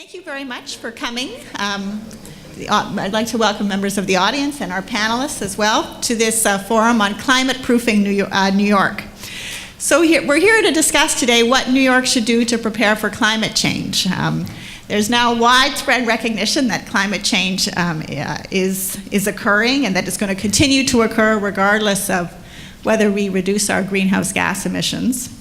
Thank you very much for coming. I'd like to welcome members of the audience and our panelists as well to this forum on climate-proofing New York. So we're here to discuss today what New York should do to prepare for climate change. There's now widespread recognition that climate change is occurring and that it's going to continue to occur regardless of whether we reduce our greenhouse gas emissions.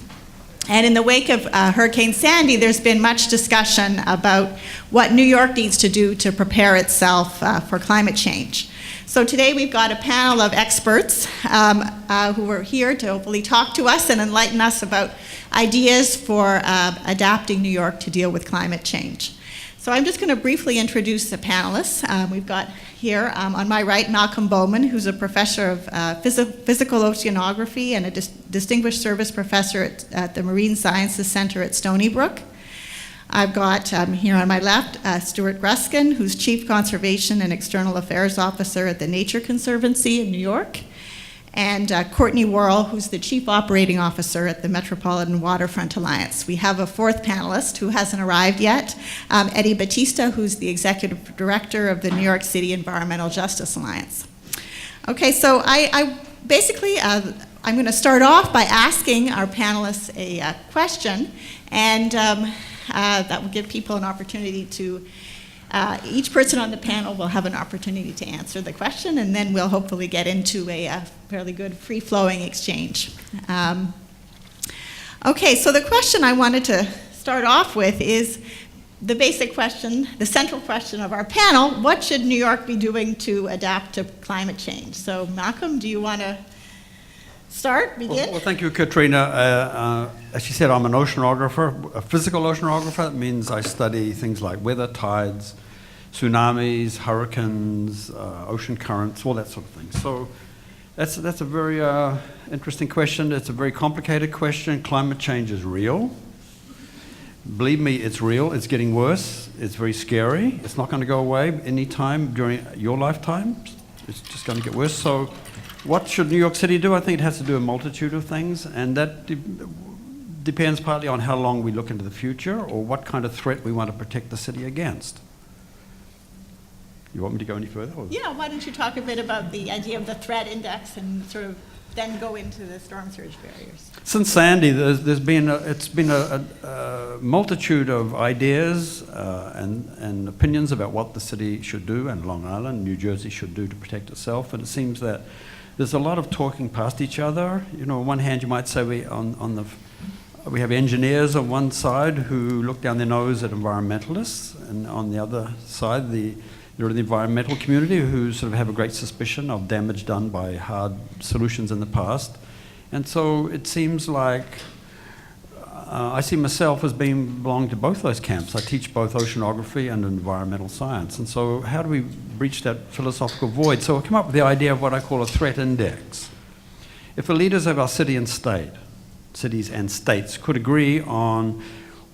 And in the wake of Hurricane Sandy, there's been much discussion about what New York needs to do to prepare itself for climate change. So today we've got a panel of experts who are here to hopefully talk to us and enlighten us about ideas for adapting New York to deal with climate change. So I'm just going to briefly introduce the panelists. We've got here on my right Malcolm Bowman, who's a professor of physical oceanography and a distinguished service professor at the Marine Sciences Center at Stony Brook. I've got here on my left Stuart Gruskin, who's Chief Conservation and External Affairs Officer at the Nature Conservancy in New York, and Courtney Worrell, who's the Chief Operating Officer at the Metropolitan Waterfront Alliance. We have a fourth panelist who hasn't arrived yet, Eddie Batista, who's the Executive Director of the New York City Environmental Justice Alliance. Okay, so I'm going to start off by asking our panelists a question, and that will give people an opportunity to each person on the panel will have an opportunity to answer the question, and then we'll hopefully get into a fairly good free-flowing exchange. Okay, so the question I wanted to start off with is the basic question, the central question of our panel: what should New York be doing to adapt to climate change? So Malcolm, do you want to begin? Well, thank you, Katrina. As she said, I'm an oceanographer, a physical oceanographer. That means I study things like weather, tides, tsunamis, hurricanes, ocean currents, all that sort of thing. So that's a very interesting question. It's a very complicated question. Climate change is real. Believe me, it's real. It's getting worse. It's very scary. It's not going to go away anytime during your lifetime. It's just going to get worse. So what should New York City do? I think it has to do a multitude of things, and that depends partly on how long we look into the future or what kind of threat we want to protect the city against. You want me to go any further? Or? Yeah, why don't you talk a bit about the idea of the threat index and sort of then go into the storm surge barriers. Since Sandy, it's been a multitude of ideas and opinions about what the city should do, and Long Island, New Jersey should do to protect itself, and it seems that there's a lot of talking past each other. You know, on one hand, you might say we have engineers on one side who look down their nose at environmentalists, and on the other side, the environmental community who sort of have a great suspicion of damage done by hard solutions in the past. And so it seems like I see myself as belonging to both those camps. I teach both oceanography and environmental science. And so how do we breach that philosophical void? So I come up with the idea of what I call a threat index. If the leaders of our city and state, cities and states, could agree on,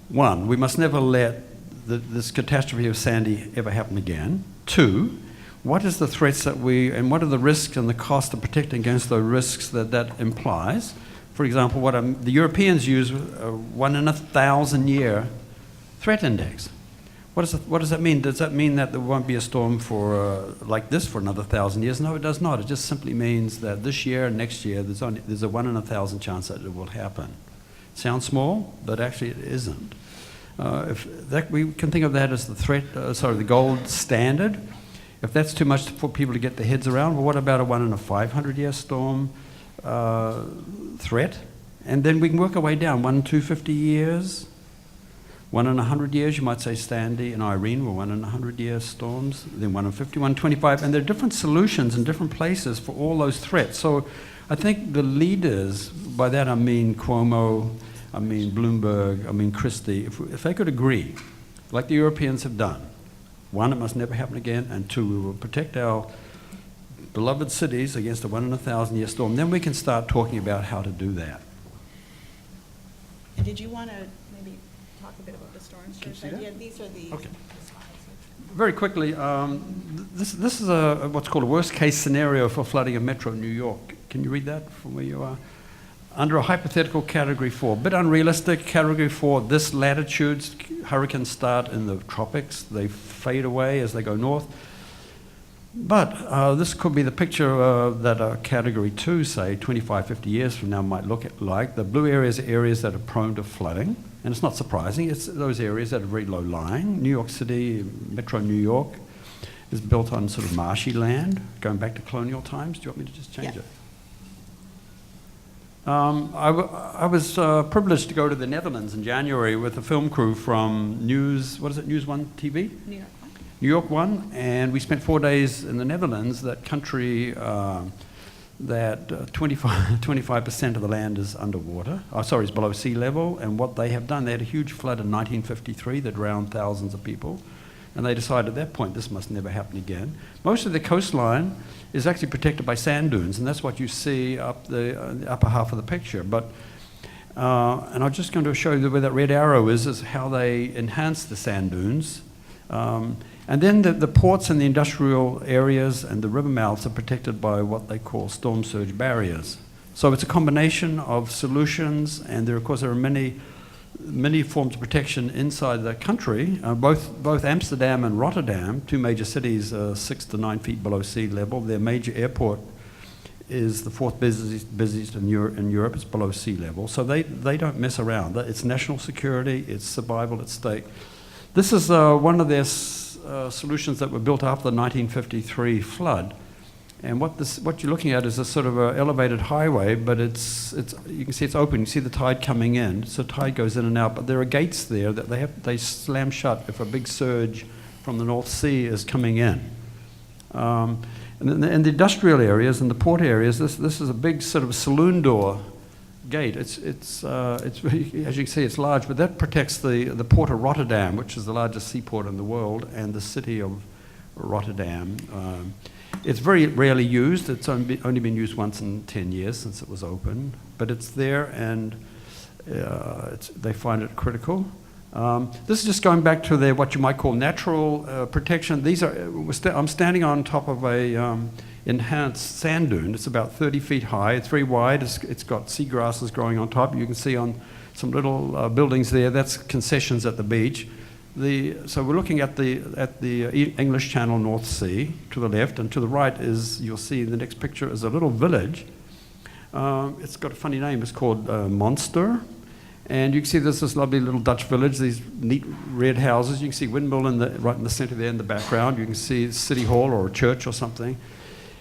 one, we must never let this catastrophe of Sandy ever happen again. Two, what is the threats and what are the risks and the cost of protecting against the risks that implies? For example, the Europeans use a 1 in 1,000 year threat index. What does that mean? Does that mean that there won't be a storm like this for another 1,000 years? No, it does not. It just simply means that this year and next year there's a 1 in 1,000 chance that it will happen. Sounds small, but actually it isn't. We can think of that as the gold standard. If that's too much for people to get their heads around, well, what about a 1 in a 500 year storm threat? And then we can work our way down. 1 in 250 years, 1 in 100 years. You might say Sandy and Irene were 1 in 100 year storms. Then 1 in 50, 1 in 25, and there are different solutions in different places for all those threats. So I think the leaders, by that I mean Cuomo, I mean Bloomberg, I mean Christie, if they could agree, like the Europeans have done, one, it must never happen again, and two, we will protect our beloved cities against a 1 in 1,000 year storm, then we can start talking about how to do that. And did you want to maybe talk a bit about the storm surge idea? These are the okay. Very quickly, this is what's called a worst case scenario for flooding of Metro New York. Can you read that from where you are? under a hypothetical category 4, a bit unrealistic, category 4, this latitudes, hurricanes start in the tropics, they fade away as they go north. But this could be the picture that a category 2, say, 25, 50 years from now might look like. The blue areas are areas that are prone to flooding, and it's not surprising, it's those areas that are very low lying. New York City, Metro New York, is built on sort of marshy land, going back to colonial times. Do you want me to just change it? I was privileged to go to the Netherlands in January with a film crew from News 1 TV? New York one. New York 1, and we spent 4 days in the Netherlands, that country that 25% of the land is underwater, is below sea level, and what they have done, they had a huge flood in 1953 that drowned thousands of people, and they decided at that point this must never happen again. Most of the coastline is actually protected by sand dunes, and that's what you see up the upper half of the picture. But and I'm just going to show you where that red arrow is how they enhance the sand dunes. And then the ports and the industrial areas and the river mouths are protected by what they call storm surge barriers. So it's a combination of solutions, and there are many forms of protection inside the country. Both Amsterdam and Rotterdam, two major cities, 6 to 9 feet below sea level. Their major airport is the fourth busiest in Europe. It's below sea level. So they don't mess around. It's national security, it's survival at stake. This is one of their solutions that were built after the 1953 flood. And what you're looking at is a sort of an elevated highway, but you can see it's open. You see the tide coming in, so tide goes in and out. But there are gates there that they slam shut if a big surge from the North Sea is coming in. And in the industrial areas and the port areas, this is a big sort of saloon door gate. It's as you can see, it's large, but that protects the port of Rotterdam, which is the largest seaport in the world, and the city of Rotterdam. It's very rarely used. It's only been used once in 10 years since it was open, but it's there, and they find it critical. This is just going back to their what you might call natural protection. I'm standing on top of a enhanced sand dune. It's about 30 feet high. It's very wide. It's got sea grasses growing on top. You can see on some little buildings there. That's concessions at the beach. So we're looking at the English Channel North Sea to the left, and to the right is, you'll see the next picture, is a little village. It's got a funny name. It's called Monster. And you can see there's this lovely little Dutch village, these neat red houses. You can see windmill right in the center there in the background. You can see City Hall or a church or something.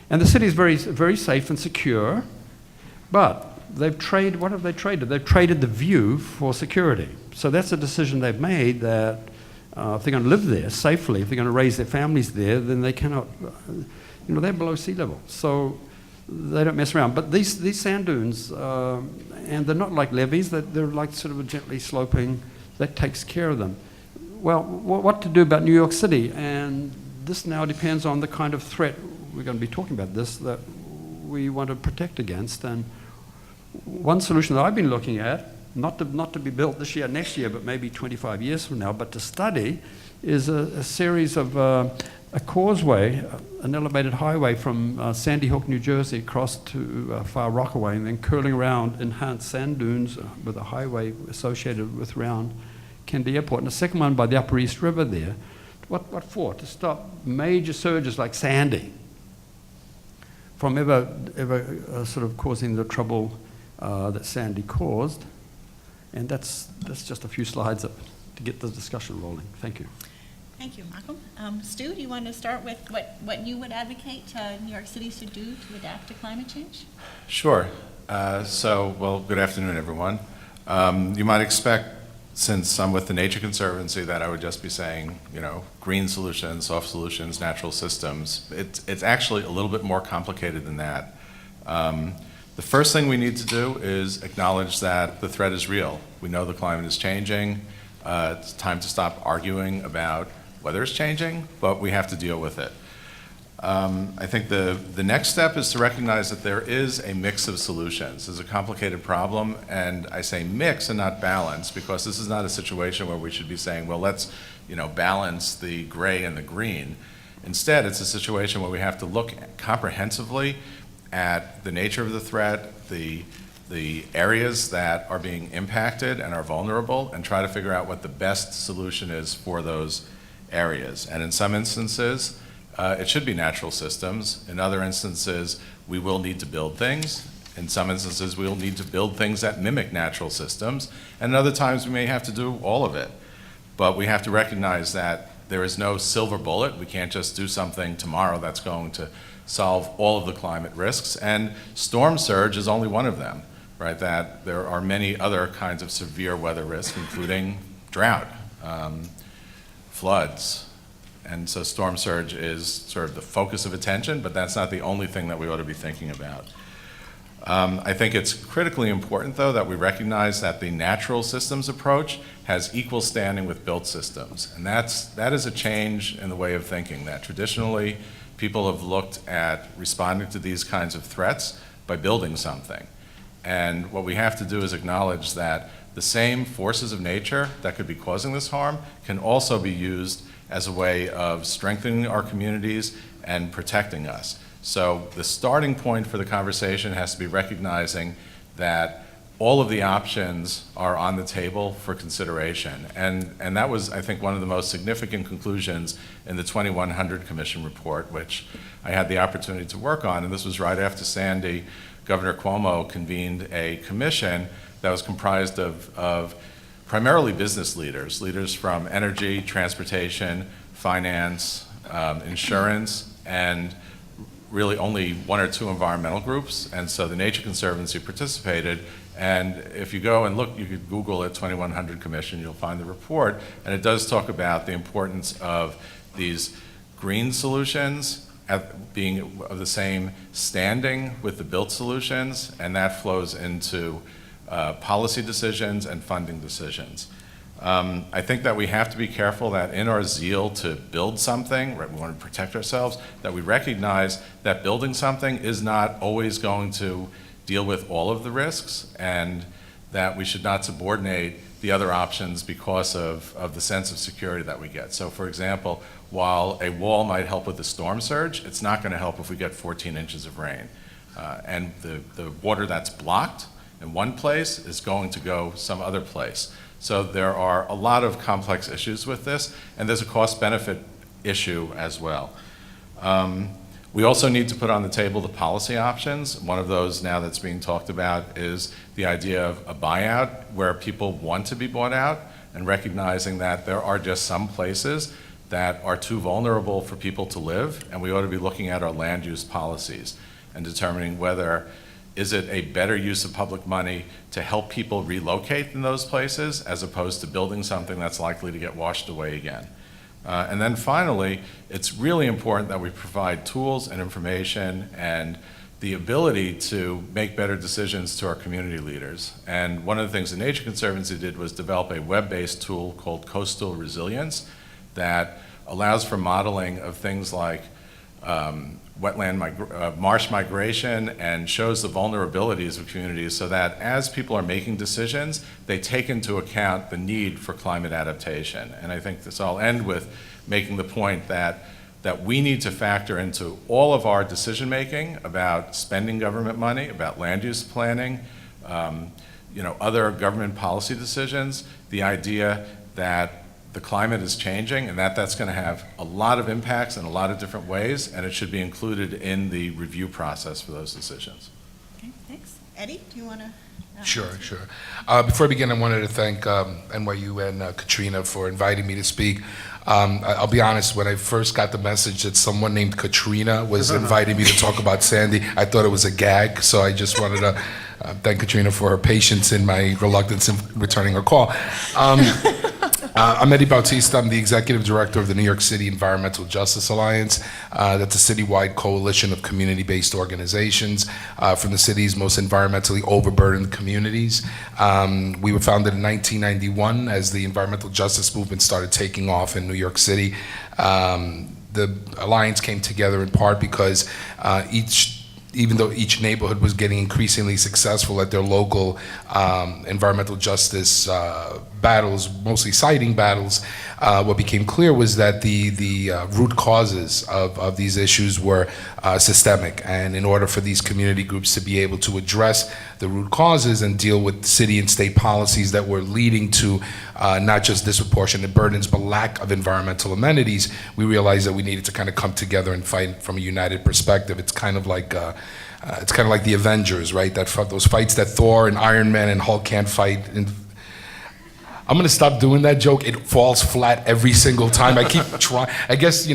And the city is very, very safe and secure, but what have they traded? They've traded the view for security. So that's a decision they've made, that if they're going to live there safely, if they're going to raise their families there, then they cannot, they're below sea level. So they don't mess around. But these sand dunes, and they're not like levees, they're like sort of a gently sloping, that takes care of them. Well, what to do about New York City? And this now depends on the kind of threat, we're going to be talking about this, that we want to protect against. And one solution that I've been looking at, not to be built this year, next year, but maybe 25 years from now, but to study, is a series of a causeway, an elevated highway from Sandy Hook, New Jersey, across to Far Rockaway, and then curling around enhanced sand dunes with a highway associated with around Kennedy Airport. And the second one by the Upper East River there. What for? To stop major surges like Sandy from ever sort of causing the trouble that Sandy caused. And that's just a few slides to get the discussion rolling. Thank you. Thank you, Malcolm. Stu, do you want to start with what you would advocate New York City should do to adapt to climate change? Sure. Good afternoon, everyone. You might expect, since I'm with the Nature Conservancy, that I would just be saying, green solutions, soft solutions, natural systems. It's actually a little bit more complicated than that. The first thing we need to do is acknowledge that the threat is real. We know the climate is changing. It's time to stop arguing about whether it's changing, but we have to deal with it. I think the next step is to recognize that there is a mix of solutions. It's a complicated problem, and I say mix and not balance, because this is not a situation where we should be saying, well, let's balance the gray and the green. Instead, it's a situation where we have to look comprehensively at the nature of the threat, the the areas that are being impacted and are vulnerable and try to figure out what the best solution is for those areas. And in some instances, it should be natural systems. In other instances, we will need to build things. In some instances, we will need to build things that mimic natural systems. And in other times, we may have to do all of it. But we have to recognize that there is no silver bullet. We can't just do something tomorrow that's going to solve all of the climate risks. And storm surge is only one of them, right? That there are many other kinds of severe weather risks, including drought, floods. And so storm surge is sort of the focus of attention, but that's not the only thing that we ought to be thinking about. I think it's critically important, though, that we recognize that the natural systems approach has equal standing with built systems. And that is a change in the way of thinking, that traditionally people have looked at responding to these kinds of threats by building something. And what we have to do is acknowledge that the same forces of nature that could be causing this harm can also be used as a way of strengthening our communities and protecting us. So the starting point for the conversation has to be recognizing that all of the options are on the table for consideration. And that was, I think, one of the most significant conclusions in the 2100 Commission report, which I had the opportunity to work on. And this was right after Sandy. Governor Cuomo convened a commission that was comprised of primarily business leaders, leaders from energy, transportation, finance, insurance, and really only one or two environmental groups. And so the Nature Conservancy participated. And if you go and look, you could Google it, 2100 Commission, you'll find the report. And it does talk about the importance of these green solutions being of the same standing with the built solutions, and that flows into policy decisions and funding decisions. I think that we have to be careful that in our zeal to build something, right, we want to protect ourselves, that we recognize that building something is not always going to deal with all of the risks, and that we should not subordinate the other options because of the sense of security that we get. So for example, while a wall might help with the storm surge, it's not going to help if we get 14 inches of rain. And the water that's blocked in one place is going to go some other place. So there are a lot of complex issues with this, and there's a cost-benefit issue as well. We also need to put on the table the policy options. One of those now that's being talked about is the idea of a buyout, where people want to be bought out, and recognizing that there are just some places that are too vulnerable for people to live, and we ought to be looking at our land use policies and determining whether is it a better use of public money to help people relocate in those places as opposed to building something that's likely to get washed away again. And then finally, it's really important that we provide tools and information and the ability to make better decisions to our community leaders. And one of the things the Nature Conservancy did was develop a web-based tool called Coastal Resilience that allows for modeling of things like marsh migration, and shows the vulnerabilities of communities so that as people are making decisions, they take into account the need for climate adaptation. And I think this, I'll end with making the point that we need to factor into all of our decision making about spending government money, about land use planning, other government policy decisions, the idea that the climate is changing and that's going to have a lot of impacts in a lot of different ways, and it should be included in the review process for those decisions. Okay, thanks. Eddie, do you want to? Sure. Before I begin, I wanted to thank NYU and Katrina for inviting me to speak. I'll be honest, when I first got the message that someone named Katrina was inviting me to talk about Sandy, I thought it was a gag, so I just wanted to thank Katrina for her patience in my reluctance in returning her call. I'm Eddie Bautista. I'm the Executive Director of the New York City Environmental Justice Alliance. That's a citywide coalition of community-based organizations from the city's most environmentally overburdened communities. We were founded in 1991 as the environmental justice movement started taking off in New York City. The alliance came together in part because even though each neighborhood was getting increasingly successful at their local environmental justice battles, mostly siting battles, what became clear was that the root causes of these issues were systemic, and in order for these community groups to be able to address the root causes and deal with city and state policies that were leading to not just disproportionate burdens but lack of environmental amenities, we realized that we needed to kind of come together and fight from a united perspective. It's kind of like the Avengers, right? Those fights that Thor and Iron Man and Hulk can't fight. And I'm gonna stop doing that joke. It falls flat every single time. I keep trying. I guess,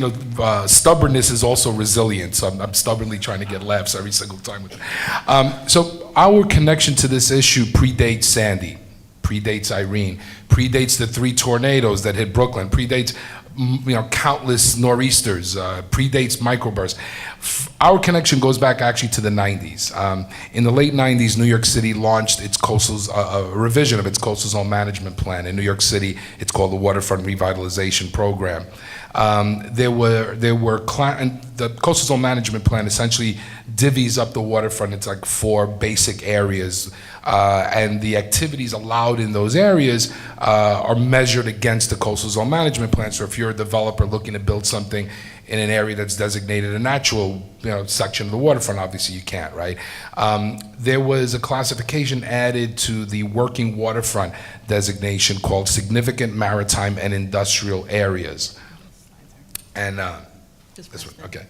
stubbornness is also resilience. So I'm stubbornly trying to get laughs every single time with it. So our connection to this issue predates Sandy, predates Irene, predates the 3 tornadoes that hit Brooklyn, predates countless nor'easters, predates microbursts. Our connection goes back actually to the 90s. In the late 90s, New York City launched its a revision of its coastal zone management plan. In New York City, it's called the Waterfront Revitalization Program. The coastal zone management plan essentially divvies up the waterfront into like 4 basic areas, and the activities allowed in those areas are measured against the coastal zone management plan. So if you're a developer looking to build something in an area that's designated a natural section of the waterfront, obviously you can't, right? There was a classification added to the working waterfront designation called significant maritime and industrial areas. And this one, okay.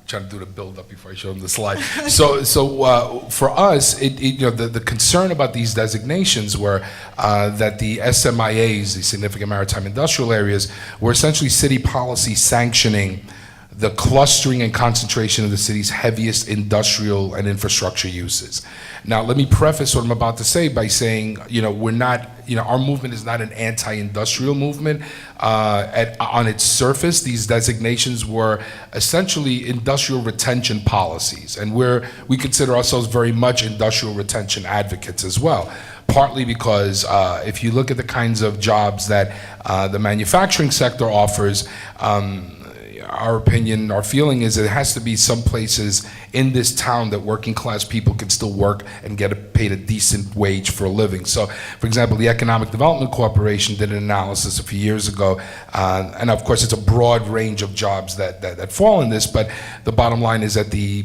Trying to do the build up before I show them the slide. So for us, the concern about these designations were that the SMIAs, the significant maritime industrial areas, were essentially city policy sanctioning the clustering and concentration of the city's heaviest industrial and infrastructure uses. Now, let me preface what I'm about to say by saying, we're not, our movement is not an anti-industrial movement. On its surface, these designations were essentially industrial retention policies, and we consider ourselves very much industrial retention advocates as well. Partly because if you look at the kinds of jobs that the manufacturing sector offers, our opinion, our feeling is it has to be some places in this town that working class people can still work and get paid a decent wage for a living. So, for example, the Economic Development Corporation did an analysis a few years ago, and of course it's a broad range of jobs that fall in this, but the bottom line is that the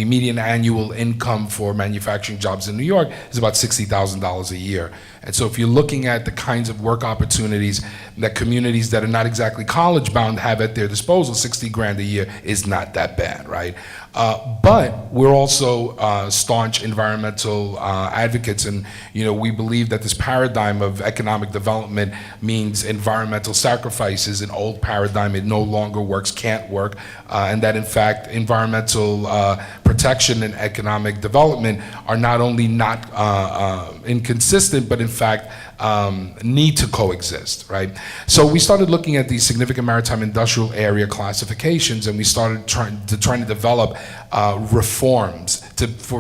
median annual income for manufacturing jobs in New York is about $60,000 a year. And so if you're looking at the kinds of work opportunities that communities that are not exactly college bound have at their disposal, 60 grand a year is not that bad, right? But we're also staunch environmental advocates, and we believe that this paradigm of economic development means environmental sacrifices. An old paradigm, it no longer works, can't work, and that in fact environmental protection and economic development are not only not inconsistent, but in fact need to coexist, right? So we started looking at these significant maritime industrial area classifications, and we started trying to develop reforms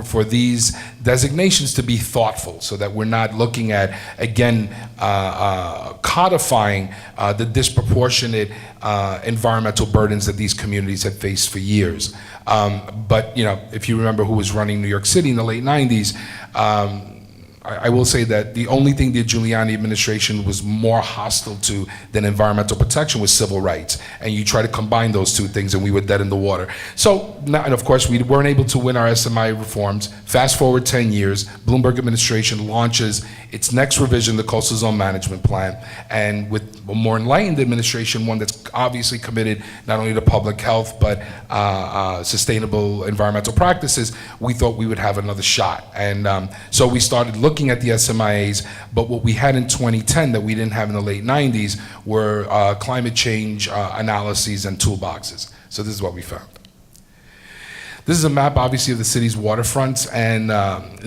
for these designations to be thoughtful, so that we're not looking at, again, codifying the disproportionate environmental burdens that these communities have faced for years. But if you remember who was running New York City in the late 90s, I will say that the only thing the Giuliani administration was more hostile to than environmental protection was civil rights. And you try to combine those two things and we were dead in the water. So, and of course, we weren't able to win our SMI reforms. Fast forward 10 years, Bloomberg administration launches its next revision, the Coastal Zone Management Plan. And with a more enlightened administration, one that's obviously committed not only to public health, but sustainable environmental practices, we thought we would have another shot. And so we started looking at the SMIAs, but what we had in 2010 that we didn't have in the late 90s were climate change analyses and toolboxes. So this is what we found. This is a map, obviously, of the city's waterfronts, and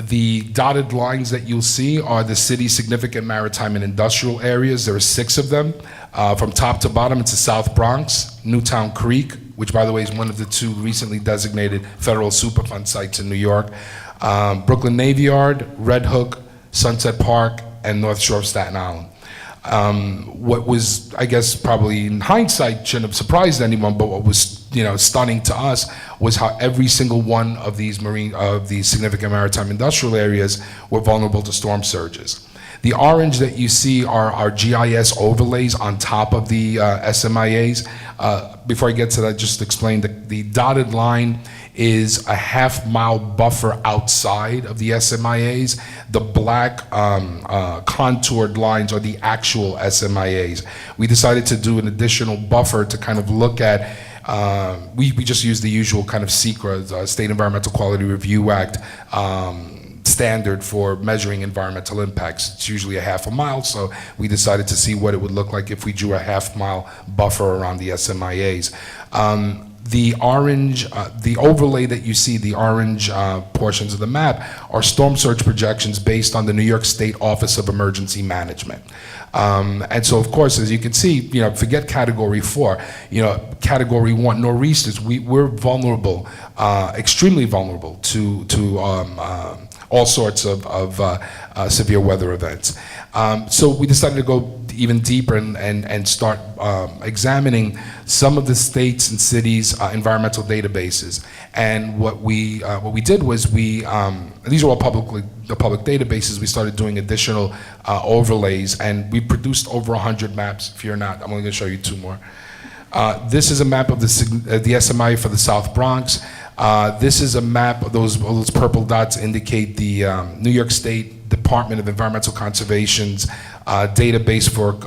the dotted lines that you'll see are the city's significant maritime and industrial areas. There are 6 of them. From top to bottom, it's the South Bronx, Newtown Creek, which, by the way, is one of the 2 recently designated federal Superfund sites in New York, Brooklyn Navy Yard, Red Hook, Sunset Park, and North Shore of Staten Island. What was, I guess, probably in hindsight shouldn't have surprised anyone, but what was stunning to us was how every single one of these significant maritime industrial areas were vulnerable to storm surges. The orange that you see are our GIS overlays on top of the SMIAs. Before I get to that, just explain the dotted line is a half-mile buffer outside of the SMIAs. The black contoured lines are the actual SMIAs. We decided to do an additional buffer to kind of look at, we just use the usual kind of SECRA, State Environmental Quality Review Act, standard for measuring environmental impacts. It's usually a half a mile, so we decided to see what it would look like if we drew a half-mile buffer around the SMIAs. The orange, the overlay that you see, the orange portions of the map, are storm surge projections based on the New York State Office of Emergency Management. And so, of course, as you can see, forget Category 4, Category 1, nor'easters, we're vulnerable, extremely vulnerable to all sorts of severe weather events. So we decided to go even deeper and start examining some of the states and cities' environmental databases. And what we did was these are all the public databases. We started doing additional overlays, and we produced over 100 maps. Fear not, I'm only going to show you 2 more. This is a map of the SMI for the South Bronx. This is a map of those purple dots indicate the New York State Department of Environmental Conservation's database for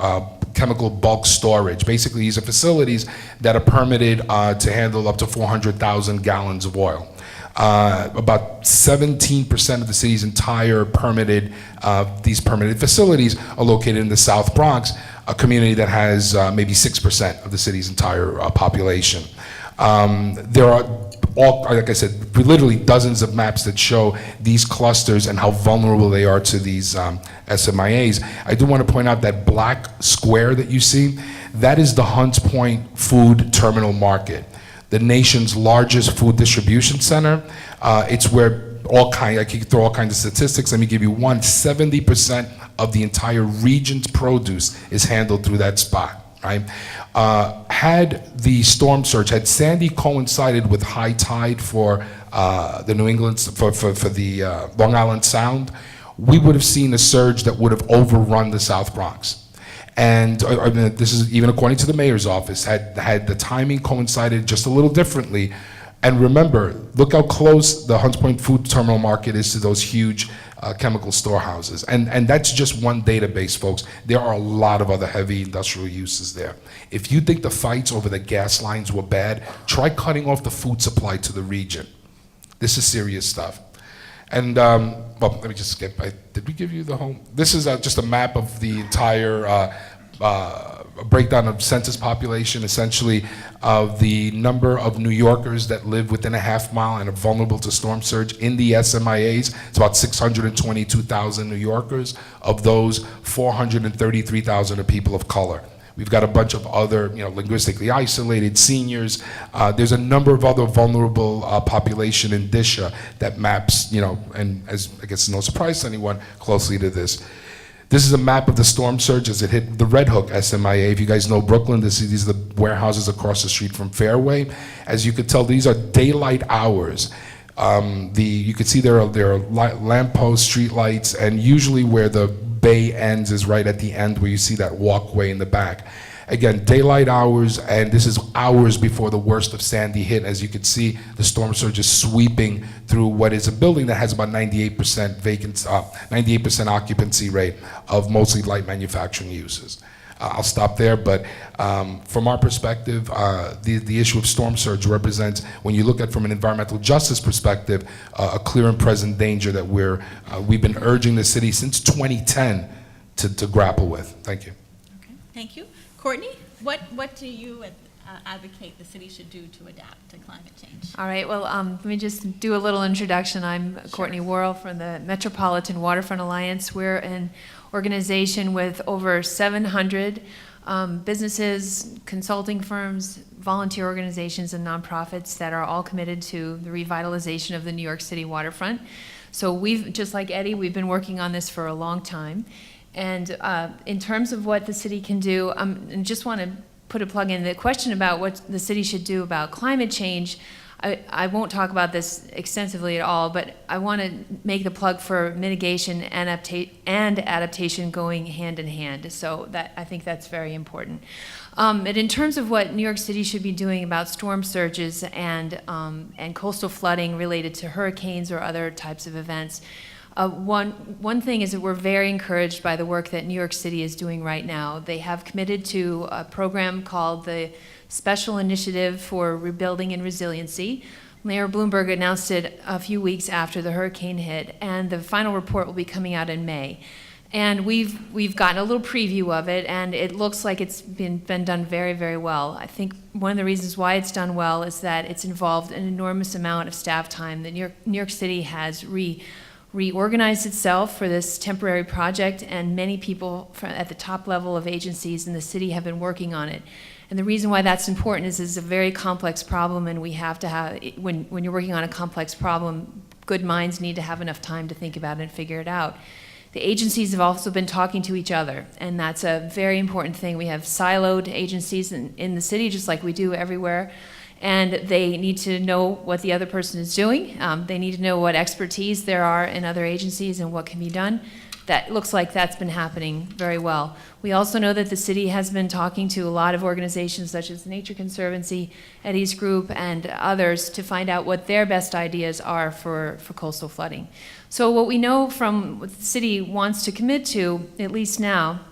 chemical bulk storage. Basically, these are facilities that are permitted to handle up to 400,000 gallons of oil. About 17% of the city's entire these permitted facilities are located in the South Bronx, a community that has maybe 6% of the city's entire population. There are like I said, literally dozens of maps that show these clusters and how vulnerable they are to these SMIAs. I do want to point out that black square that you see, that is the Hunts Point Food Terminal Market, the nation's largest food distribution center. It's where I can throw all kinds of statistics. Let me give you one. 70% of the entire region's produce is handled through that spot. Right? Had the storm surge, had Sandy coincided with high tide for the New England, for the Long Island Sound, we would have seen a surge that would have overrun the South Bronx. And this is even according to the mayor's office, had the timing coincided just a little differently. And remember, look how close the Hunts Point Food Terminal Market is to those huge chemical storehouses. And that's just one database, folks. There are a lot of other heavy industrial uses there. If you think the fights over the gas lines were bad, try cutting off the food supply to the region. This is serious stuff. And, well, let me just skip. Did we give you the whole? This is just a map of the entire breakdown of census population, essentially of the number of New Yorkers that live within a half mile and are vulnerable to storm surge in the SMIAs. It's about 622,000 New Yorkers. Of those, 433,000 are people of color. We've got a bunch of other, linguistically isolated seniors. There's a number of other vulnerable population indicia that maps, and as I guess no surprise to anyone, closely to this. This is a map of the storm surge as it hit the Red Hook SMIA. If you guys know Brooklyn, these are the warehouses across the street from Fairway. As you could tell, these are daylight hours. You could see there are lampposts, street lights, and usually where the bay ends is right at the end where you see that walkway in the back. Again, daylight hours, and this is hours before the worst of Sandy hit. As you can see, the storm surge is sweeping through what is a building that has about 98% 98% occupancy rate of mostly light manufacturing uses. I'll stop there, but from our perspective, the issue of storm surge represents, when you look at from an environmental justice perspective, a clear and present danger that we've been urging the city since 2010 to grapple with. Thank you. Okay, thank you. Courtney, what do you advocate the city should do to adapt to climate change? All right, well, let me just do a little introduction. I'm Courtney Worrell from the Metropolitan Waterfront Alliance. We're an organization with over 700 businesses, consulting firms, volunteer organizations, and nonprofits that are all committed to the revitalization of the New York City waterfront. So we've, just like Eddie, we've been working on this for a long time. And in terms of what the city can do, I just want to put a plug in. The question about what the city should do about climate change, I won't talk about this extensively at all, but I want to make the plug for mitigation and adaptation going hand in hand. So that, I think that's very important. And in terms of what New York City should be doing about storm surges and coastal flooding related to hurricanes or other types of events, one thing is that we're very encouraged by the work that New York City is doing right now. They have committed to a program called the Special Initiative for Rebuilding and Resiliency. Mayor Bloomberg announced it a few weeks after the hurricane hit, and the final report will be coming out in May. And we've gotten a little preview of it, and it looks like it's been done very, very well. I think one of the reasons why it's done well is that it's involved an enormous amount of staff time. That New York City has reorganized itself for this temporary project, and many people at the top level of agencies in the city have been working on it. And the reason why that's important is it's a very complex problem, and we have to have, when you're working on a complex problem, good minds need to have enough time to think about it and figure it out. The agencies have also been talking to each other, and that's a very important thing. We have siloed agencies in the city, just like we do everywhere, and they need to know what the other person is doing. They need to know what expertise there are in other agencies and what can be done. That looks like that's been happening very well. We also know that the city has been talking to a lot of organizations such as the Nature Conservancy, Eddie's Group, and others to find out what their best ideas are for coastal flooding. So what we know from what the city wants to commit to, at least now,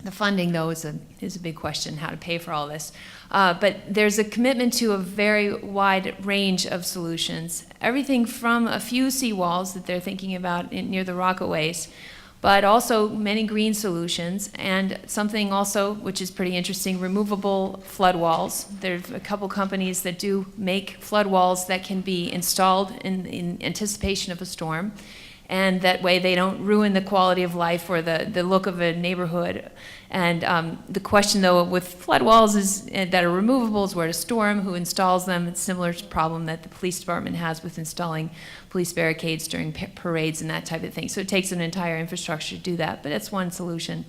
the funding though is a big question, how to pay for all this. But there's a commitment to a very wide range of solutions. Everything from a few seawalls that they're thinking about near the Rockaways, but also many green solutions, and something also, which is pretty interesting, removable flood walls. There's a couple companies that do make flood walls that can be installed in anticipation of a storm, and that way they don't ruin the quality of life or the look of a neighborhood. And the question, though, with flood walls is that are removable is where to store them, who installs them. It's a similar problem that the police department has with installing police barricades during parades and that type of thing. So it takes an entire infrastructure to do that, but that's one solution.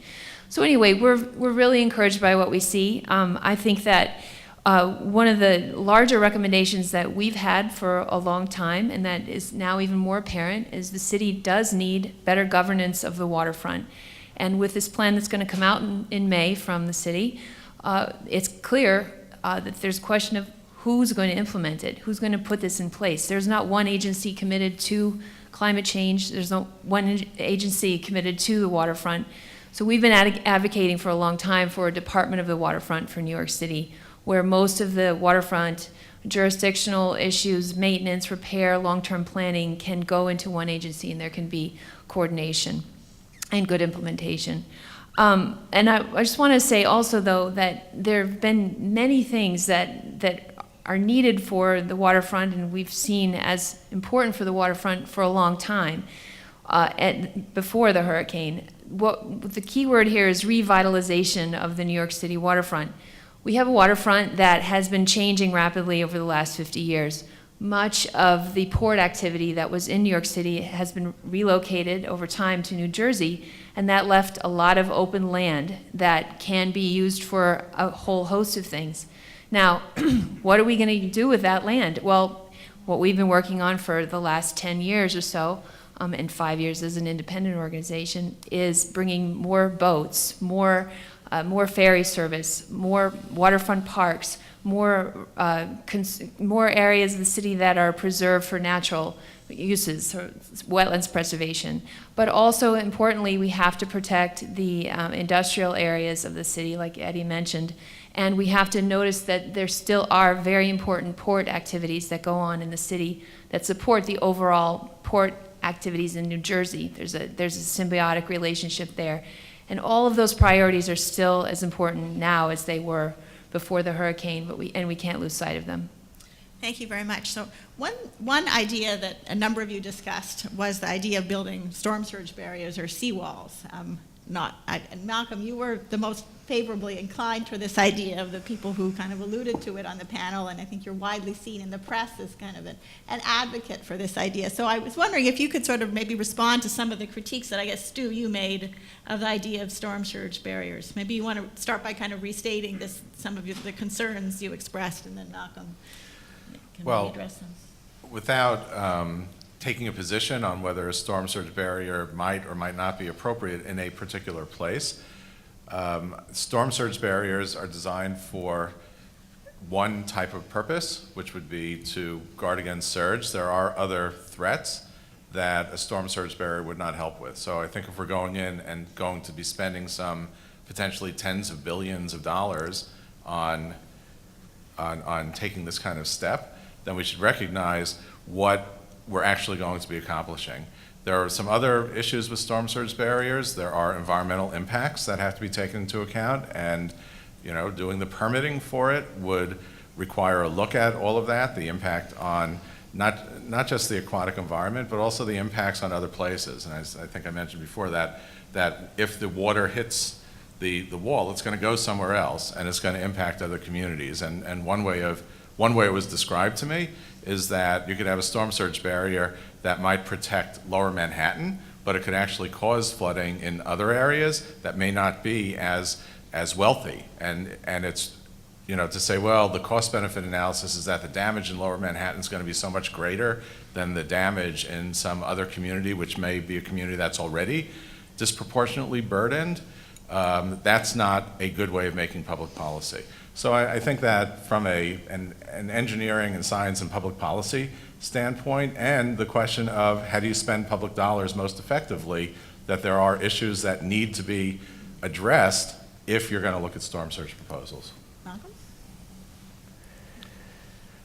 So anyway, we're really encouraged by what we see. I think that one of the larger recommendations that we've had for a long time, and that is now even more apparent, is the city does need better governance of the waterfront. And with this plan that's going to come out in May from the city, it's clear that there's a question of who's going to implement it, who's going to put this in place. There's not one agency committed to climate change. There's no one agency committed to the waterfront. So we've been advocating for a long time for a Department of the Waterfront for New York City, where most of the waterfront jurisdictional issues, maintenance, repair, long-term planning can go into one agency, and there can be coordination and good implementation. And I just want to say also, though, that there have been many things that are needed for the waterfront, and we've seen as important for the waterfront for a long time before the hurricane. The key word here is revitalization of the New York City waterfront. We have a waterfront that has been changing rapidly over the last 50 years. Much of the port activity that was in New York City has been relocated over time to New Jersey, and that left a lot of open land that can be used for a whole host of things. Now, what are we going to do with that land? Well, what we've been working on for the last 10 years or so, and 5 years as an independent organization, is bringing more boats, more ferry service, more waterfront parks, more areas of the city that are preserved for natural uses, or wetlands preservation. But also, importantly, we have to protect the industrial areas of the city, like Eddie mentioned, and we have to notice that there still are very important port activities that go on in the city that support the overall port activities in New Jersey. There's a symbiotic relationship there. And all of those priorities are still as important now as they were before the hurricane, but we can't lose sight of them. Thank you very much. So one idea that a number of you discussed was the idea of building storm surge barriers or seawalls. And Malcolm, you were the most favorably inclined for this idea of the people who kind of alluded to it on the panel, and I think you're widely seen in the press as kind of an advocate for this idea. So I was wondering if you could sort of maybe respond to some of the critiques that I guess, Stu, you made of the idea of storm surge barriers. Maybe you want to start by kind of restating some of the concerns you expressed, and then Malcolm. Can Well, we address them? Without taking a position on whether a storm surge barrier might or might not be appropriate in a particular place, storm surge barriers are designed for one type of purpose, which would be to guard against surge. There are other threats that a storm surge barrier would not help with. So I think if we're going in and going to be spending some potentially tens of billions of dollars on taking this kind of step, then we should recognize what we're actually going to be accomplishing. There are some other issues with storm surge barriers. There are environmental impacts that have to be taken into account, and doing the permitting for it would require a look at all of that, the impact on not just the aquatic environment, but also the impacts on other places. And I think I mentioned before that if the water hits the wall, it's going to go somewhere else, and it's going to impact other communities. And one way it was described to me is that you could have a storm surge barrier that might protect lower Manhattan, but it could actually cause flooding in other areas that may not be as wealthy. And it's, to say, well, the cost-benefit analysis is that the damage in lower Manhattan is going to be so much greater than the damage in some other community, which may be a community that's already disproportionately burdened. That's not a good way of making public policy. So I think that from an engineering and science and public policy standpoint, and the question of how do you spend public dollars most effectively, that there are issues that need to be addressed if you're going to look at storm surge proposals. Malcolm?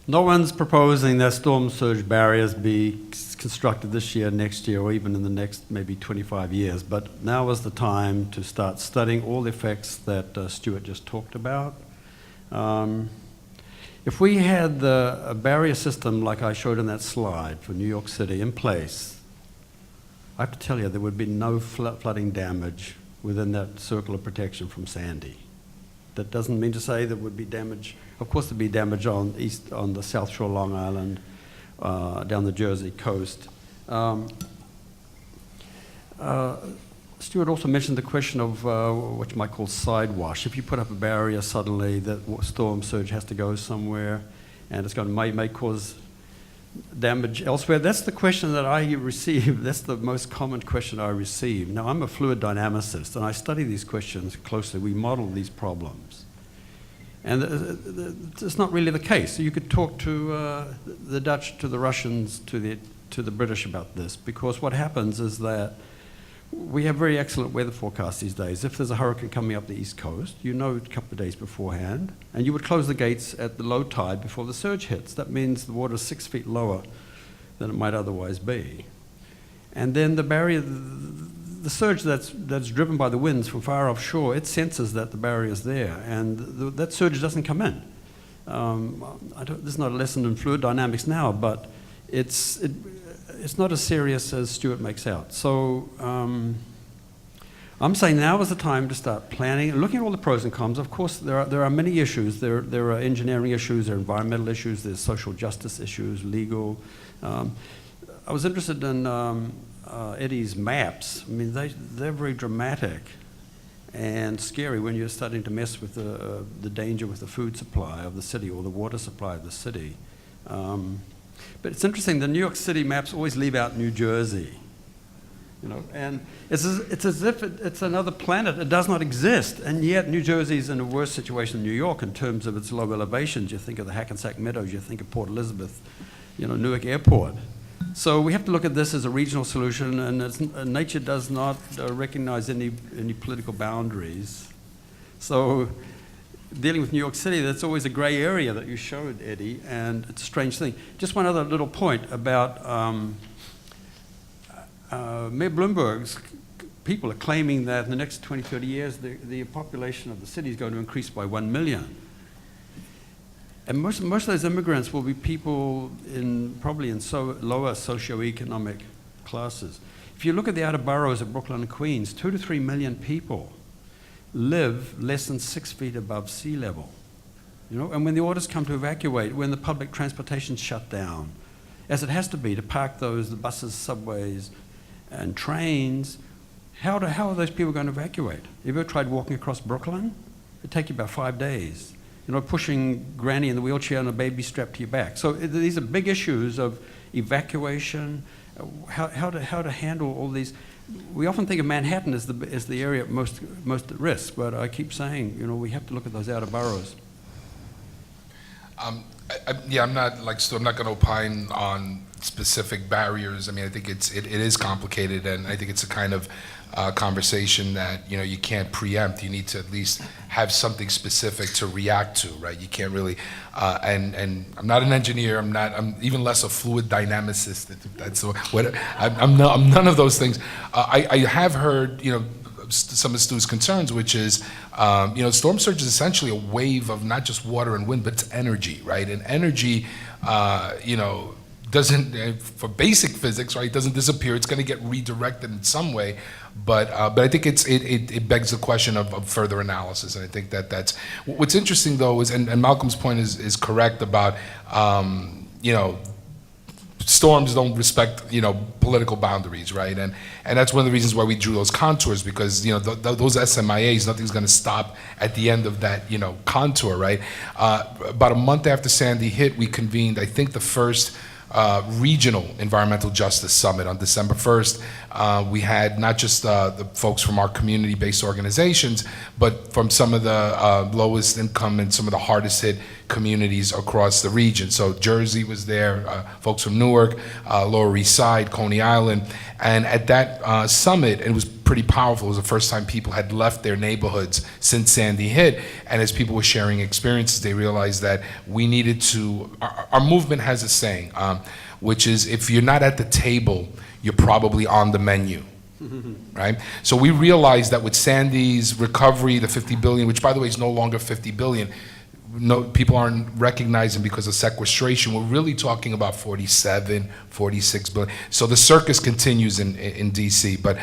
No one's proposing that storm surge barriers be constructed this year, next year, or even in the next maybe 25 years. But now is the time to start studying all the effects that Stuart just talked about. If we had a barrier system like I showed in that slide for New York City in place, I have to tell you there would be no flooding damage within that circle of protection from Sandy. That doesn't mean to say there would be damage. Of course, there'd be damage on the South Shore, Long Island, down the Jersey coast. Stuart also mentioned the question of what you might call sidewash. If you put up a barrier suddenly, that storm surge has to go somewhere, and it's going to may cause damage elsewhere. That's the question that I receive. That's the most common question I receive. Now, I'm a fluid dynamicist, and I study these questions closely. We model these problems. And it's not really the case. So you could talk to the Dutch, to the Russians, to the British about this, because what happens is that we have very excellent weather forecasts these days. If there's a hurricane coming up the East Coast, you know a couple of days beforehand, and you would close the gates at the low tide before the surge hits. That means the water is 6 feet lower than it might otherwise be. And then the barrier, the surge that's driven by the winds from far offshore, it senses that the barrier is there, and that surge doesn't come in. This is not a lesson in fluid dynamics now, but it's not as serious as Stuart makes out. So I'm saying now is the time to start planning and looking at all the pros and cons. Of course, there are many issues. There are engineering issues, there are environmental issues, there's social justice issues, legal. I was interested in Eddie's maps. I mean, they're very dramatic and scary when you're starting to mess with the danger with the food supply of the city or the water supply of the city. But it's interesting, the New York City maps always leave out New Jersey, and it's as if it's another planet. It does not exist, and yet New Jersey is in a worse situation than New York in terms of its low elevations. You think of the Hackensack Meadows, you think of Port Elizabeth, Newark Airport. So we have to look at this as a regional solution, and nature does not recognize any political boundaries. So dealing with New York City, that's always a gray area that you showed, Eddie, and it's a strange thing. Just one other little point about Mayor Bloomberg's people are claiming that in the next 20, 30 years, the population of the city is going to increase by 1 million. And most of those immigrants will be people probably in lower socio-economic classes. If you look at the outer boroughs of Brooklyn and Queens, 2 to 3 million people live less than 6 feet above sea level. And when the orders come to evacuate, when the public transportation's shut down, as it has to be to park the buses, subways, and trains, how are those people going to evacuate? Have you ever tried walking across Brooklyn? It'd take you about 5 days. pushing granny in the wheelchair and a baby strapped to your back. So these are big issues of evacuation, how to handle all these. We often think of Manhattan as the area most at risk, but I keep saying, we have to look at those outer boroughs. I'm not going to opine on specific barriers. I mean, I think it is complicated, and I think it's a kind of conversation that you can't preempt. You need to at least have something specific to react to, right? You can't really. And I'm not an engineer. I'm even less a fluid dynamicist. That's what I'm none of those things. I have heard some of Stu's concerns, which is, storm surge is essentially a wave of not just water and wind, but it's energy, right? And energy, doesn't, for basic physics, right, doesn't disappear. It's going to get redirected in some way, but I think it begs the question of further analysis, and I think that's what's interesting though is, and Malcolm's point is correct about, storms don't respect, political boundaries, right? And that's one of the reasons why we drew those contours, because, those SMIAs, nothing's going to stop at the end of that, contour, right? About a month after Sandy hit, we convened, I think, the first regional environmental justice summit on December 1st. We had not just the folks from our community-based organizations, but from some of the lowest income and some of the hardest hit communities across the region. So Jersey was there, folks from Newark, Lower East Side, Coney Island, and at that summit, it was pretty powerful. It was the first time people had left their neighborhoods since Sandy hit, and as people were sharing experiences, they realized that we needed to, our movement has a saying, which is, if you're not at the table, you're probably on the menu. Right? So we realized that with Sandy's recovery, the 50 billion, which by the way is no longer 50 billion, no, people aren't recognizing because of sequestration. We're really talking about 47, 46 billion. So the circus continues in DC. But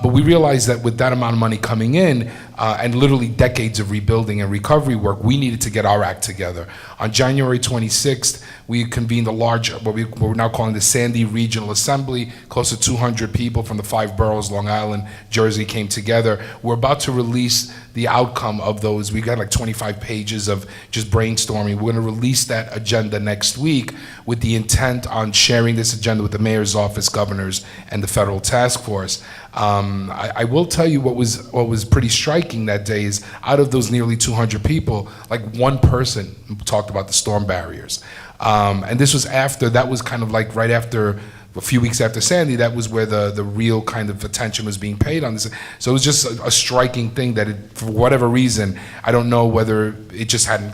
we realized that with that amount of money coming in, and literally decades of rebuilding and recovery work, we needed to get our act together. On January 26th, we convened a large, what we're now calling the Sandy Regional Assembly. Close to 200 people from the 5 boroughs, Long Island, Jersey, came together. We're about to release the outcome of those. We got like 25 pages of just brainstorming. We're going to release that agenda next week with the intent on sharing this agenda with the mayor's office, governors, and the federal task force. I will tell you what was pretty striking that day is, out of those nearly 200 people, like one person talked about the storm barriers. And this was after, that was kind of like right after, a few weeks after Sandy, that was where the real kind of attention was being paid on this. So it was just a striking thing that for whatever reason, I don't know whether it just hadn't,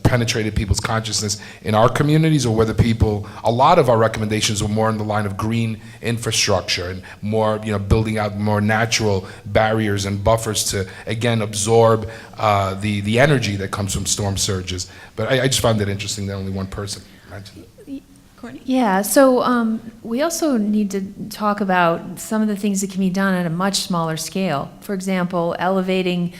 penetrated people's consciousness in our communities, or whether a lot of our recommendations were more in the line of green infrastructure and more, building out more natural barriers and buffers to, again, absorb the energy that comes from storm surges. But I just found it interesting that only one person mentioned it. Courtney? Yeah, so we also need to talk about some of the things that can be done at a much smaller scale. For example, elevating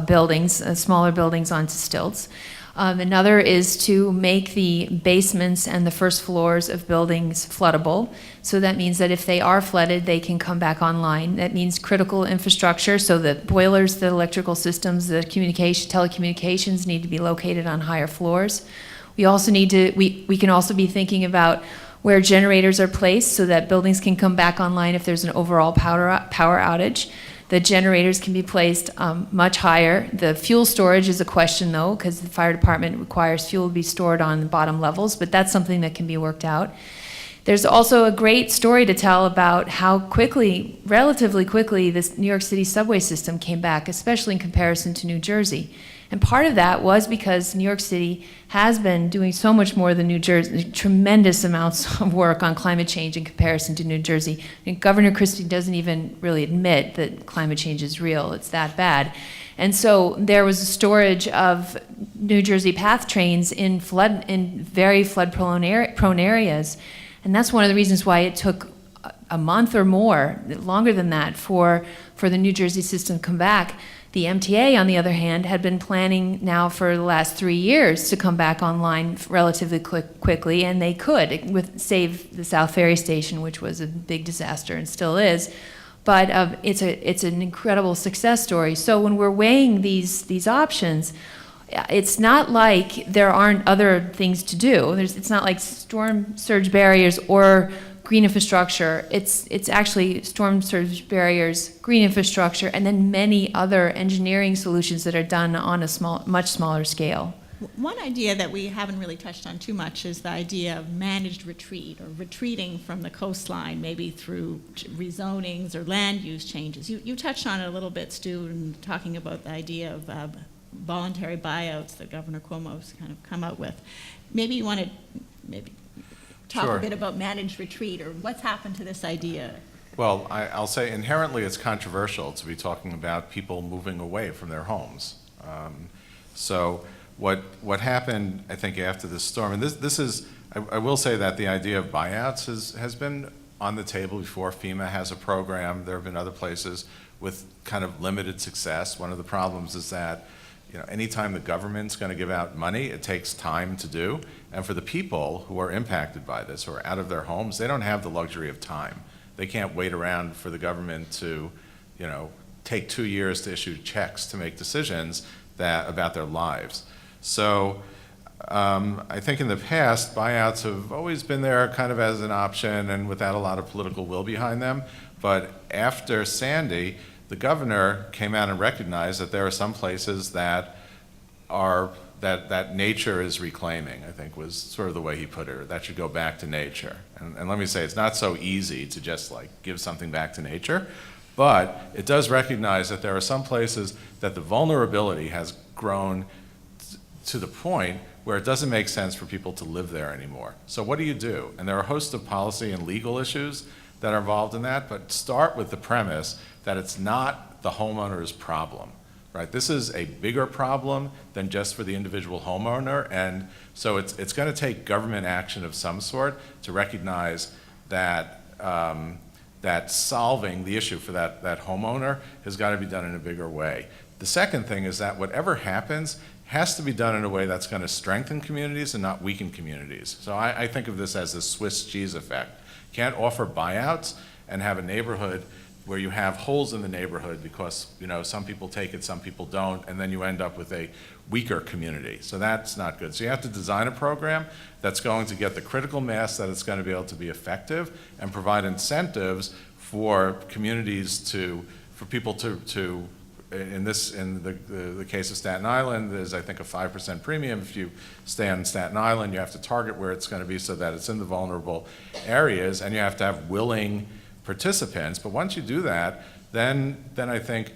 buildings, smaller buildings onto stilts. Another is to make the basements and the first floors of buildings floodable. So that means that if they are flooded, they can come back online. That means critical infrastructure, so the boilers, the electrical systems, the telecommunications need to be located on higher floors. We also need to, we can also be thinking about where generators are placed so that buildings can come back online if there's an overall power outage. The generators can be placed much higher. The fuel storage is a question, though, because the fire department requires fuel to be stored on the bottom levels, but that's something that can be worked out. There's also a great story to tell about how quickly, relatively quickly, this New York City subway system came back, especially in comparison to New Jersey. And part of that was because New York City has been doing so much more than New Jersey, tremendous amounts of work on climate change in comparison to New Jersey. And Governor Christie doesn't even really admit that climate change is real. It's that bad. And so there was a storage of New Jersey PATH trains in very flood-prone areas. And that's one of the reasons why it took a month or more, longer than that, for the New Jersey system to come back. The MTA, on the other hand, had been planning now for the last 3 years to come back online relatively quickly, and they could, save the South Ferry Station, which was a big disaster and still is. But it's an incredible success story. So when we're weighing these options, it's not like there aren't other things to do. It's not like storm surge barriers or green infrastructure. It's actually storm surge barriers, green infrastructure, and then many other engineering solutions that are done on a much smaller scale. One idea that we haven't really touched on too much is the idea of managed retreat, or retreating from the coastline, maybe through rezonings or land use changes. You touched on it a little bit, Stu, in talking about the idea of voluntary buyouts that Governor Cuomo's kind of come out with. Maybe you want to talk Sure. a bit about managed retreat, or what's happened to this idea. Well, I'll say inherently it's controversial to be talking about people moving away from their homes. So what happened, I think, after this storm, and this is, I will say that the idea of buyouts has been on the table before. FEMA has a program. There have been other places with kind of limited success. One of the problems is that, anytime the government's going to give out money, it takes time to do. And for the people who are impacted by this, who are out of their homes, they don't have the luxury of time. They can't wait around for the government to, take 2 years to issue checks to make decisions about their lives. So I think in the past, buyouts have always been there kind of as an option and without a lot of political will behind them. But after Sandy, the governor came out and recognized that there are some places that nature is reclaiming, I think was sort of the way he put it, or that should go back to nature. And let me say, it's not so easy to just give something back to nature, but it does recognize that there are some places that the vulnerability has grown to the point where it doesn't make sense for people to live there anymore. So what do you do? And there are a host of policy and legal issues that are involved in that, but start with the premise that it's not the homeowner's problem, right? This is a bigger problem than just for the individual homeowner, and so it's going to take government action of some sort to recognize that that solving the issue for that homeowner has got to be done in a bigger way. The second thing is that whatever happens has to be done in a way that's going to strengthen communities and not weaken communities. So I think of this as the Swiss cheese effect. You can't offer buyouts and have a neighborhood where you have holes in the neighborhood because some people take it, some people don't, and then you end up with a weaker community. So that's not good. So you have to design a program that's going to get the critical mass that it's going to be able to be effective and provide incentives for communities for people to in the case of Staten Island, there's I think a 5% premium. If you stay on Staten Island, you have to target where it's going to be so that it's in the vulnerable areas, and you have to have willing participants. But once you do that, then I think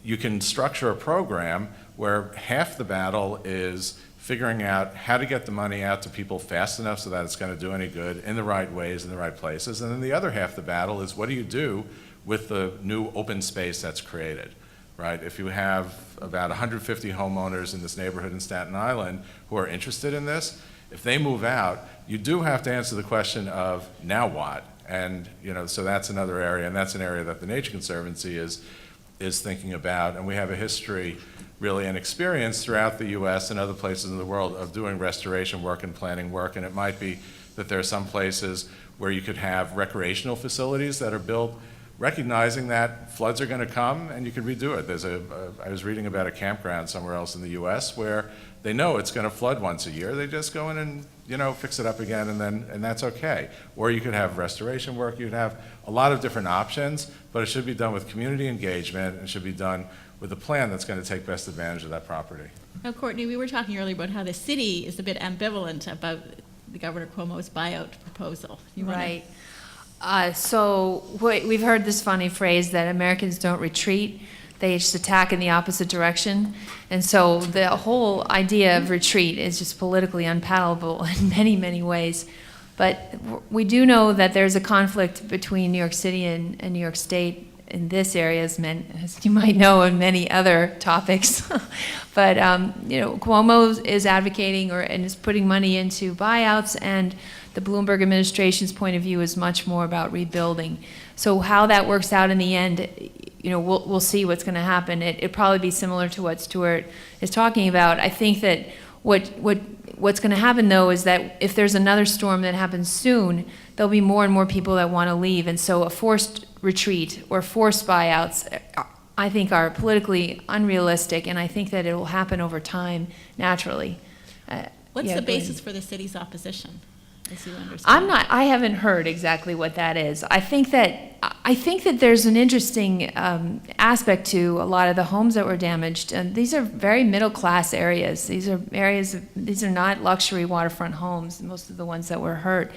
you can structure a program where half the battle is figuring out how to get the money out to people fast enough so that it's going to do any good in the right ways, in the right places. And then the other half the battle is what do you do with the new open space that's created, right? If you have about 150 homeowners in this neighborhood in Staten Island who are interested in this, if they move out, you do have to answer the question of now what? And so that's another area, and that's an area that the Nature Conservancy is thinking about. And we have a history, really, and experience throughout the U.S. and other places in the world of doing restoration work and planning work. And it might be that there are some places where you could have recreational facilities that are built recognizing that floods are going to come and you can redo it. I was reading about a campground somewhere else in the U.S. where they know it's going to flood once a year. They just go in and fix it up again, and that's okay. Or you could have restoration work. You'd have a lot of different options, but it should be done with community engagement, and it should be done with a plan that's going to take best advantage of that property. Now, Courtney, we were talking earlier about how the city is a bit ambivalent about the Governor Cuomo's buyout proposal. Right. So we've heard this funny phrase that Americans don't retreat, they just attack in the opposite direction. And so the whole idea of retreat is just politically unpalatable in many, many ways. But we do know that there's a conflict between New York City and New York State in this area, as you might know, and many other topics. But Cuomo is advocating and is putting money into buyouts, and the Bloomberg administration's point of view is much more about rebuilding. So how that works out in the end, we'll see what's going to happen. It'd probably be similar to what Stuart is talking about. I think that what's going to happen, though, is that if there's another storm that happens soon, there'll be more and more people that want to leave. And so a forced retreat or forced buyouts I think are politically unrealistic, and I think that it will happen over time naturally. What's Yeah, the go ahead. basis for the city's opposition, as you understand? I haven't heard exactly what that is. I think that there's an interesting aspect to a lot of the homes that were damaged. And these are very middle-class areas. These are not luxury waterfront homes, most of the ones that were hurt.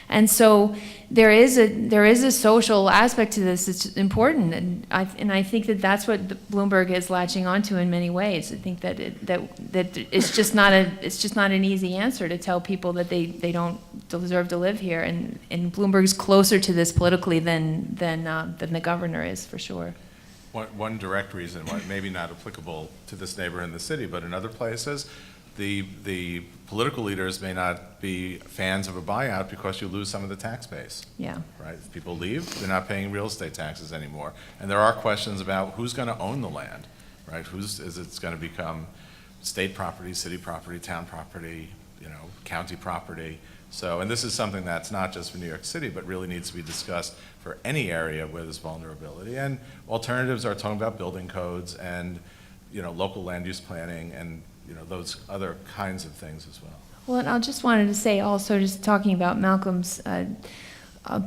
And so there is a social aspect to this. It's important, and I think that that's what Bloomberg is latching onto in many ways. I think that it's just not an easy answer to tell people that they don't deserve to live here. And Bloomberg's closer to this politically than the governor is, for sure. One direct reason why maybe not applicable to this neighborhood in the city, but in other places, the political leaders may not be fans of a buyout because you lose some of the tax base. Yeah. Right? If people leave, they're not paying real estate taxes anymore. And there are questions about who's going to own the land, right? Is it going to become state property, city property, town property, county property? So, and this is something that's not just for New York City, but really needs to be discussed for any area where there's vulnerability. And alternatives are talking about building codes and, local land use planning and, those other kinds of things as well. Well, and I just wanted to say also, just talking about Malcolm's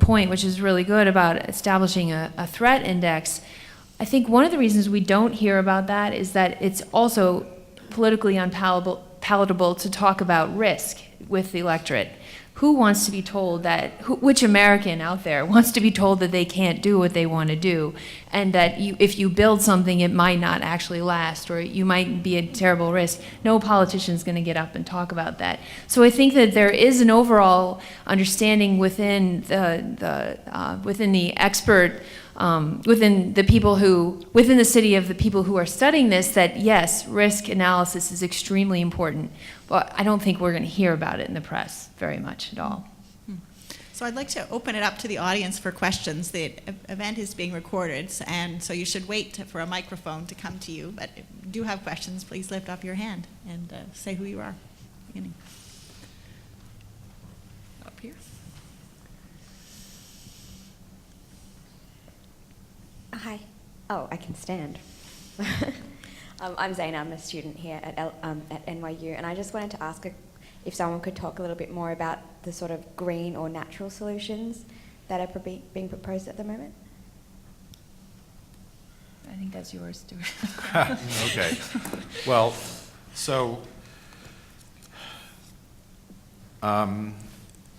point, which is really good about establishing a threat index. I think one of the reasons we don't hear about that is that it's also politically unpalatable to talk about risk with the electorate. Who wants to be told which American out there wants to be told that they can't do what they want to do, and that if you build something, it might not actually last, or you might be at terrible risk? No politician is going to get up and talk about that. So I think that there is an overall understanding within the expert, within the city of the people who are studying this, that yes, risk analysis is extremely important. But I don't think we're going to hear about it in the press very much at all. So I'd like to open it up to the audience for questions. The event is being recorded, and so you should wait for a microphone to come to you. But if you do have questions, please lift up your hand and say who you are. Beginning. Up here. Hi. Oh, I can stand. I'm Zaina. I'm a student here at NYU, and I just wanted to ask if someone could talk a little bit more about the sort of green or natural solutions that are being proposed at the moment. I think that's yours, Stuart. Okay. Well, so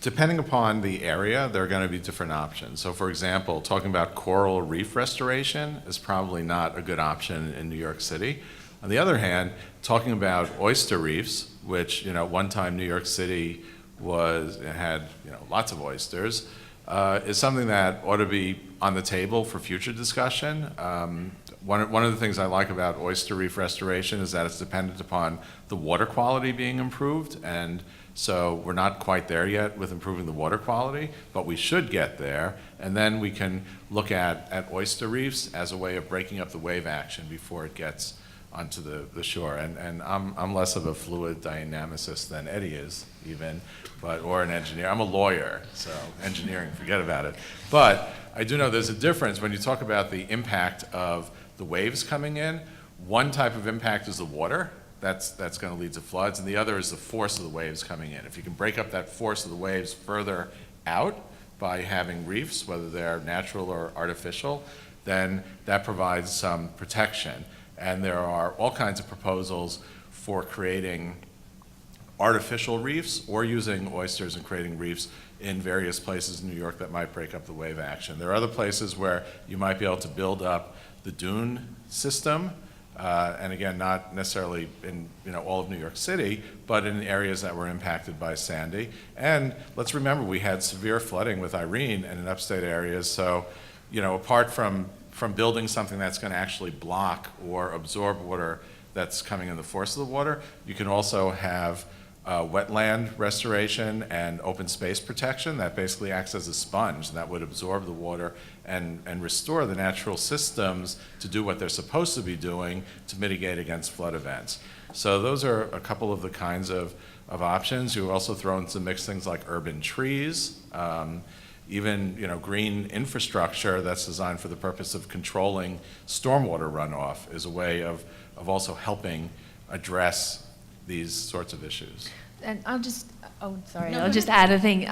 depending upon the area, there are going to be different options. So for example, talking about coral reef restoration is probably not a good option in New York City. On the other hand, talking about oyster reefs, which, one time New York City had lots of oysters, is something that ought to be on the table for future discussion. One of the things I like about oyster reef restoration is that it's dependent upon the water quality being improved, and so we're not quite there yet with improving the water quality, but we should get there, and then we can look at oyster reefs as a way of breaking up the wave action before it gets onto the shore. And I'm less of a fluid dynamicist than Eddie is, even, or an engineer. I'm a lawyer, so engineering, forget about it. But I do know there's a difference when you talk about the impact of the waves coming in. One type of impact is the water. That's going to lead to floods, and the other is the force of the waves coming in. If you can break up that force of the waves further out by having reefs, whether they're natural or artificial, then that provides some protection. And there are all kinds of proposals for creating artificial reefs or using oysters and creating reefs in various places in New York that might break up the wave action. There are other places where you might be able to build up the dune system, and again, not necessarily in all of New York City, but in areas that were impacted by Sandy. And let's remember, we had severe flooding with Irene and in upstate areas. So, apart from building something that's going to actually block or absorb water that's coming in the force of the water, you can also have wetland restoration and open space protection that basically acts as a sponge, and that would absorb the water and restore the natural systems to do what they're supposed to be doing to mitigate against flood events. So those are a couple of the kinds of options. You also throw into the mix things like urban trees. even, green infrastructure that's designed for the purpose of controlling stormwater runoff is a way of also helping address these sorts of issues. And I'll just No, just go add a thing.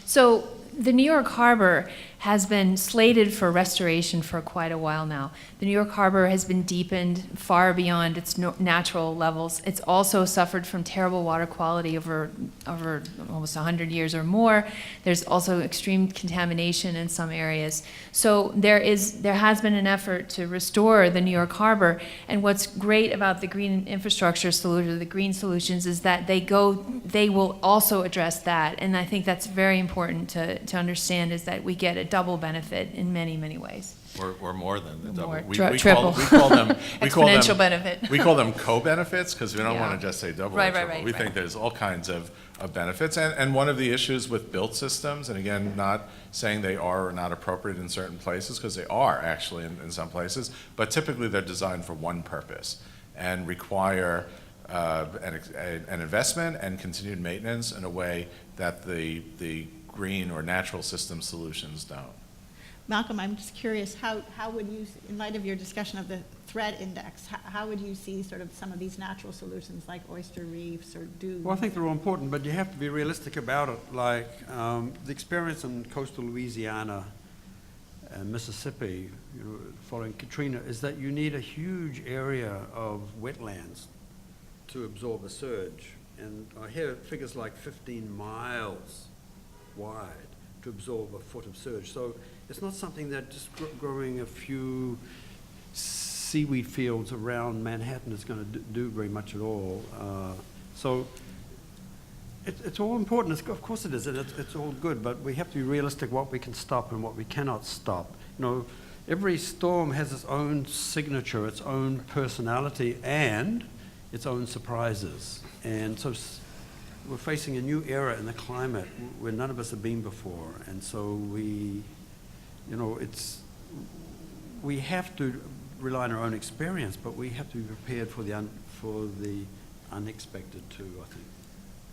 So the New York Harbor has been slated for restoration for quite a while now. The New York Harbor has been deepened far beyond its natural levels. It's also suffered from terrible water quality over almost 100 years or more. There's also extreme contamination in some areas. So there has been an effort to restore the New York Harbor. And what's great about the green infrastructure solution, the green solutions, is that they will also address that. And I think that's very important to understand, is that we get a double benefit in many, many ways. Or more than the double. More, We triple. call them Exponential benefit. We call them co-benefits because we don't Yeah. want to just say double. Right, or triple. right, We right. think there's all kinds of benefits. And one of the issues with built systems, and again, not saying they are or not appropriate in certain places, because they are actually in some places, but typically they're designed for one purpose and require an investment and continued maintenance in a way that the green or natural system solutions don't. Malcolm, I'm just curious, how would you, in light of your discussion of the threat index, how would you see sort of some of these natural solutions like oyster reefs or dunes? Well, I think they're all important, but you have to be realistic about it. Like the experience in coastal Louisiana and Mississippi, following Katrina, is that you need a huge area of wetlands to absorb a surge. And I hear figures like 15 miles wide to absorb a foot of surge. So it's not something that just growing a few seaweed fields around Manhattan is going to do very much at all. So it's all important. Of course it is. It's all good, but we have to be realistic what we can stop and what we cannot stop. Every storm has its own signature, its own personality, and its own surprises. And so we're facing a new era in the climate where none of us have been before. And so we have to rely on our own experience, but we have to be prepared for the unexpected too, I think.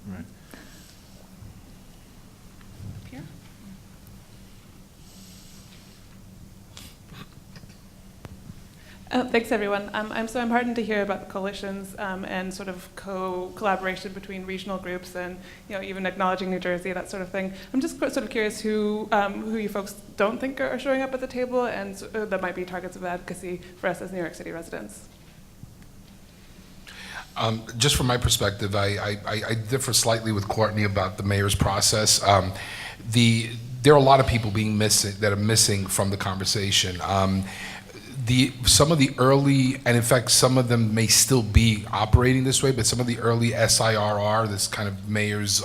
Right. Pierre? Thanks, everyone. I'm heartened to hear about the coalitions and sort of collaboration between regional groups and even acknowledging New Jersey, that sort of thing. I'm just sort of curious who you folks don't think are showing up at the table and that might be targets of advocacy for us as New York City residents. Just from my perspective, I differ slightly with Courtney about the mayor's process. There are a lot of people that are missing from the conversation. Some of the early, and in fact, some of them may still be operating this way, but some of the early SIRR, this kind of mayor's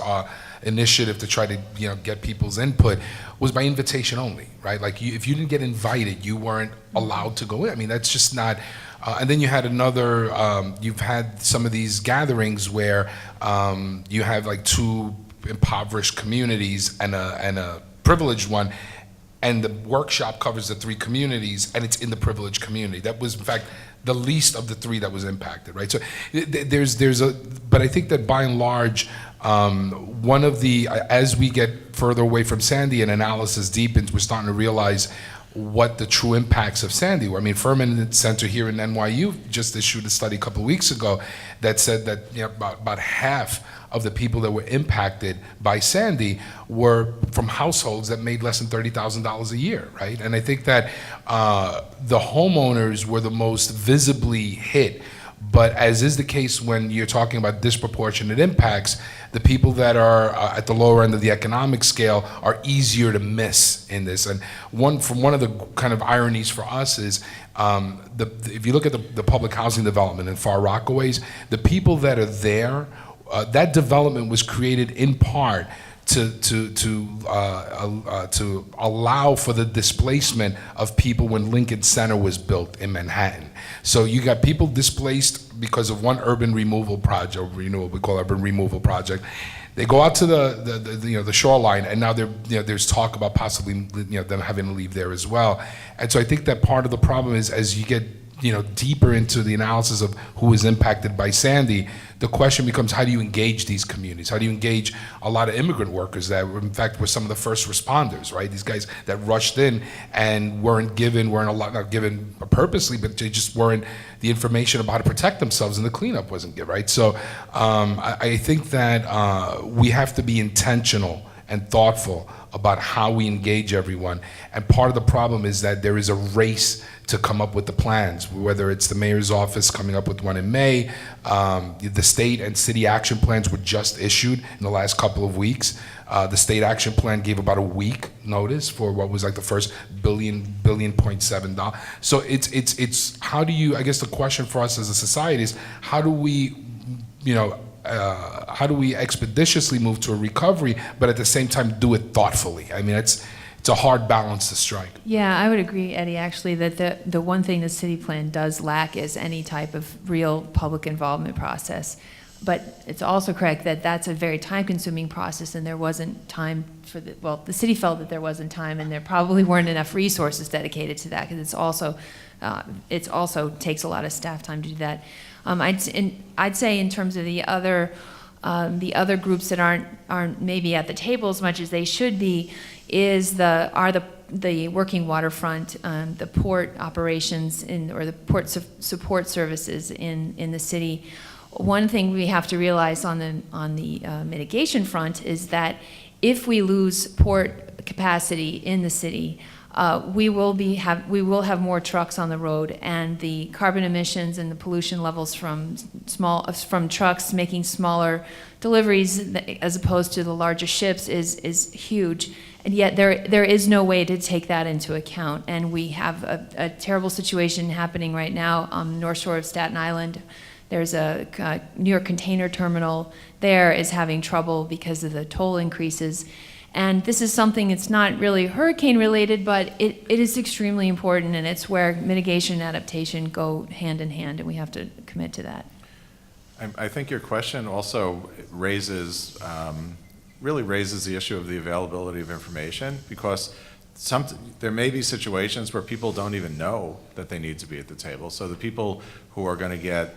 initiative to try to get people's input, was by invitation only, right? Like if you didn't get invited, you weren't allowed to go in. I mean, that's just not. And then you had you've had some of these gatherings where you have like two impoverished communities and a privileged one. And the workshop covers the three communities, and it's in the privileged community. That was, in fact, the least of the three that was impacted, right? So but I think that by and large, as we get further away from Sandy and analysis deepens, we're starting to realize what the true impacts of Sandy were. I mean, Furman Center here in NYU just issued a study a couple of weeks ago that said that about half of the people that were impacted by Sandy were from households that made less than $30,000 a year, right? And I think that the homeowners were the most visibly hit. But as is the case when you're talking about disproportionate impacts, the people that are at the lower end of the economic scale are easier to miss in this. And one of the kind of ironies for us is if you look at the public housing development in Far Rockaways, the people that are there, that development was created in part to allow for the displacement of people when Lincoln Center was built in Manhattan. So you got people displaced because of one urban removal project, or what we call urban removal project. They go out to the shoreline, and now there's talk about possibly them having to leave there as well. And so I think that part of the problem is as you get deeper into the analysis of who is impacted by Sandy, the question becomes, how do you engage these communities? How do you engage a lot of immigrant workers that, in fact, were some of the first responders, right? These guys that rushed in and not given purposely, but they just weren't, the information about how to protect themselves, and the cleanup wasn't good, right? So I think that we have to be intentional and thoughtful about how we engage everyone. And part of the problem is that there is a race to come up with the plans, whether it's the mayor's office coming up with one in May, the state and city action plans were just issued in the last couple of weeks. The state action plan gave about a week notice for what was like the first $1.7 billion. So it's how do you, I guess the question for us as a society is, how do we, how do we expeditiously move to a recovery, but at the same time do it thoughtfully? I mean, it's a hard balance to strike. Yeah, I would agree, Eddie, actually, that the one thing the city plan does lack is any type of real public involvement process. But it's also correct that that's a very time-consuming process, and there wasn't time for the city felt that there wasn't time, and there probably weren't enough resources dedicated to that, because it's also takes a lot of staff time to do that. I'd say in terms of the other groups that aren't maybe at the table as much as they should be, are the working waterfront, the port operations or the port support services in the city. One thing we have to realize on the mitigation front is that if we lose port capacity in the city, we will have more trucks on the road, and the carbon emissions and the pollution levels from trucks making smaller deliveries as opposed to the larger ships is huge. And yet there is no way to take that into account. And we have a terrible situation happening right now on the North Shore of Staten Island. There's a New York container terminal there is having trouble because of the toll increases. And this is something that's not really hurricane related, but it is extremely important, and it's where mitigation and adaptation go hand in hand, and we have to commit to that. I think your question also really raises the issue of the availability of information, because there may be situations where people don't even know that they need to be at the table. So the people who are going to get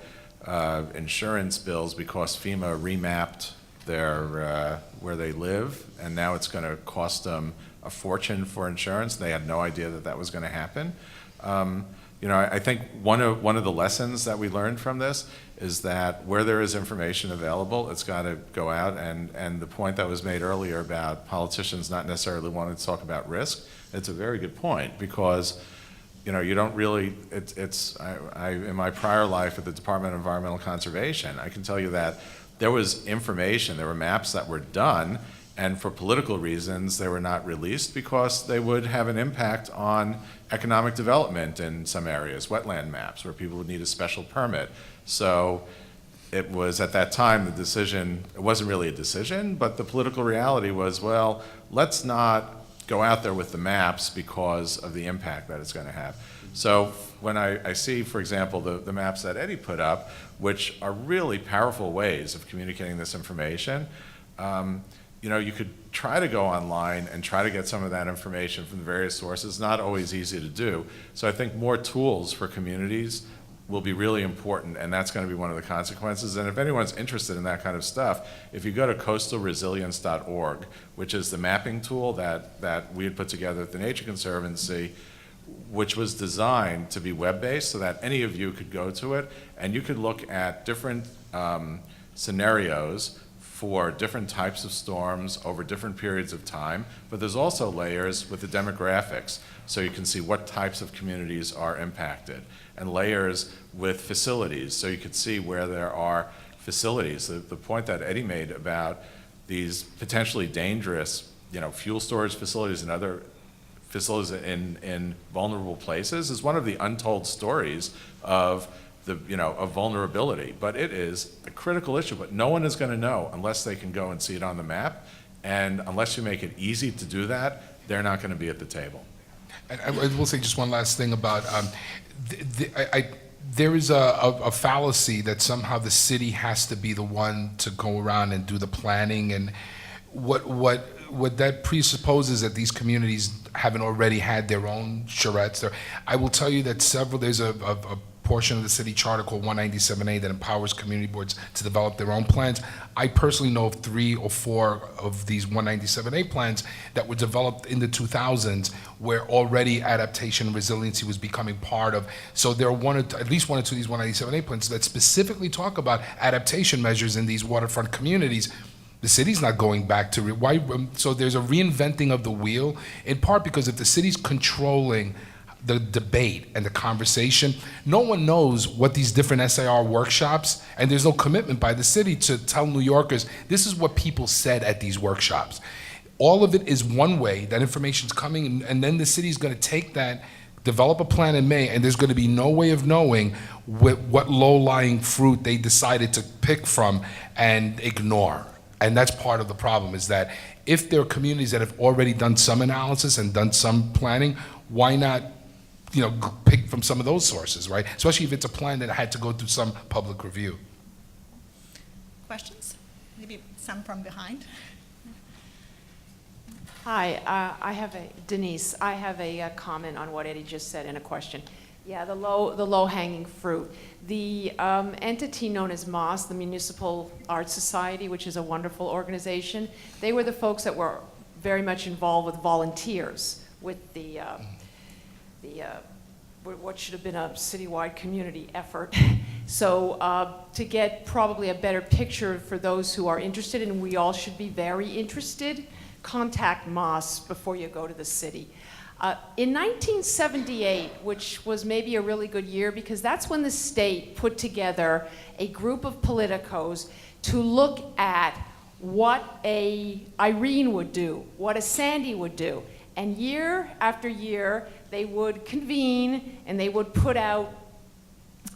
insurance bills because FEMA remapped where they live, and now it's going to cost them a fortune for insurance. They had no idea that was going to happen. I think one of the lessons that we learned from this is that where there is information available, it's got to go out. And the point that was made earlier about politicians not necessarily wanting to talk about risk, it's a very good point, because you don't really, in my prior life at the Department of Environmental Conservation, I can tell you that there was information, there were maps that were done, and for political reasons, they were not released because they would have an impact on economic development in some areas, wetland maps, where people would need a special permit. So it was, at that time, the decision, it wasn't really a decision, but the political reality was, well, let's not go out there with the maps because of the impact that it's going to have. So when I see, for example, the maps that Eddie put up, which are really powerful ways of communicating this information, you could try to go online and try to get some of that information from the various sources. Not always easy to do. So I think more tools for communities will be really important, and that's going to be one of the consequences. And if anyone's interested in that kind of stuff, if you go to coastalresilience.org, which is the mapping tool that we had put together at the Nature Conservancy, which was designed to be web-based so that any of you could go to it and you could look at different scenarios for different types of storms over different periods of time, but there's also layers with the demographics, so you can see what types of communities are impacted, and layers with facilities, so you could see where there are facilities. The point that Eddie made about these potentially dangerous, fuel storage facilities and other facilities in vulnerable places is one of the untold stories of of vulnerability. But it is a critical issue, but no one is going to know unless they can go and see it on the map, and unless you make it easy to do that, they're not going to be at the table. I will say just one last thing about, there is a fallacy that somehow the city has to be the one to go around and do the planning, and what that presupposes that these communities haven't already had their own charrettes. I will tell you that there's a portion of the city charter called 197A that empowers community boards to develop their own plans. I personally know of 3 or 4 of these 197A plans that were developed in the 2000s where already adaptation and resiliency was becoming part of. So there are at least 1 or 2 of these 197A plans that specifically talk about adaptation measures in these waterfront communities. The city's not going back to so there's a reinventing of the wheel, in part because if the city's controlling the debate and the conversation, no one knows what these different SIR workshops, and there's no commitment by the city to tell New Yorkers, this is what people said at these workshops. All of it is one way, that information's coming, and then the city's gonna take that, develop a plan in May, and there's gonna be no way of knowing what low-lying fruit they decided to pick from and ignore. And that's part of the problem, is that if there are communities that have already done some analysis and done some planning, why not, pick from some of those sources, right? Especially if it's a plan that had to go through some public review. Questions? Maybe some from behind. Hi, Denise, I have a comment on what Eddie just said and a question. Yeah, the low-hanging fruit. The entity known as MOS, the Municipal Art Society, which is a wonderful organization, they were the folks that were very much involved with volunteers, with what should have been a citywide community effort. So to get probably a better picture for those who are interested, and we all should be very interested, contact MOS before you go to the city. In 1978, which was maybe a really good year because that's when the state put together a group of politicos to look at what a Irene would do, what a Sandy would do. And year after year, they would convene and they would put out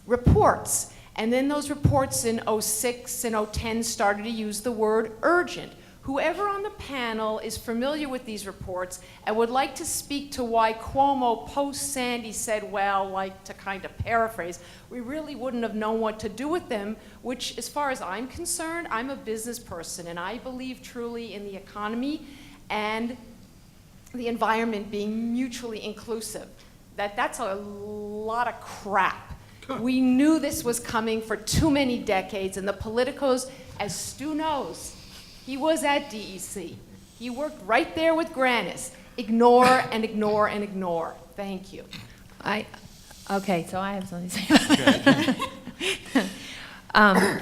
reports. And then those reports in 06 and 010 started to use the word urgent. Whoever on the panel is familiar with these reports and would like to speak to why Cuomo post-Sandy said, well, like to kind of paraphrase, we really wouldn't have known what to do with them, which as far as I'm concerned, I'm a business person and I believe truly in the economy and the environment being mutually inclusive. That's a lot of crap. We knew this was coming for too many decades, and the politicos, as Stu knows, he was at DEC. He worked right there with Granis. Ignore and ignore and ignore. Thank you. Okay, so I have something to say.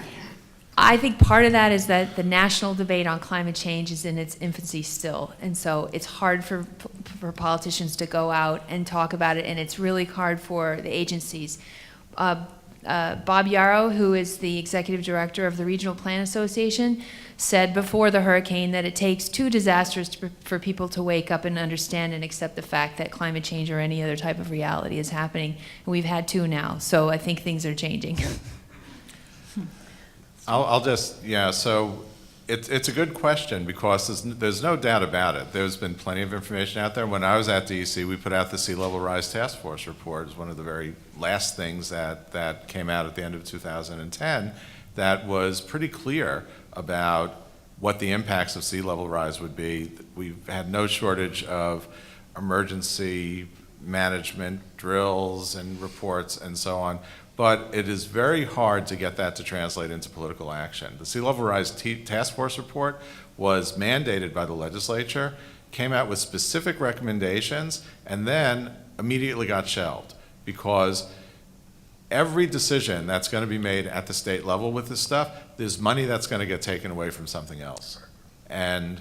I think part of that is that the national debate on climate change is in its infancy still, and so it's hard for politicians to go out and talk about it, and it's really hard for the agencies. Bob Yarrow, who is the executive director of the Regional Plan Association, said before the hurricane that it takes 2 disasters for people to wake up and understand and accept the fact that climate change or any other type of reality is happening. And we've had 2 now, so I think things are changing. So it's a good question because there's no doubt about it. There's been plenty of information out there. When I was at DEC, we put out the Sea Level Rise Task Force report. It was one of the very last things that came out at the end of 2010 that was pretty clear about what the impacts of sea level rise would be. We've had no shortage of emergency management drills and reports and so on. But it is very hard to get that to translate into political action. The Sea Level Rise Task Force report was mandated by the legislature, came out with specific recommendations, and then immediately got shelved because every decision that's going to be made at the state level with this stuff, there's money that's going to get taken away from something else. And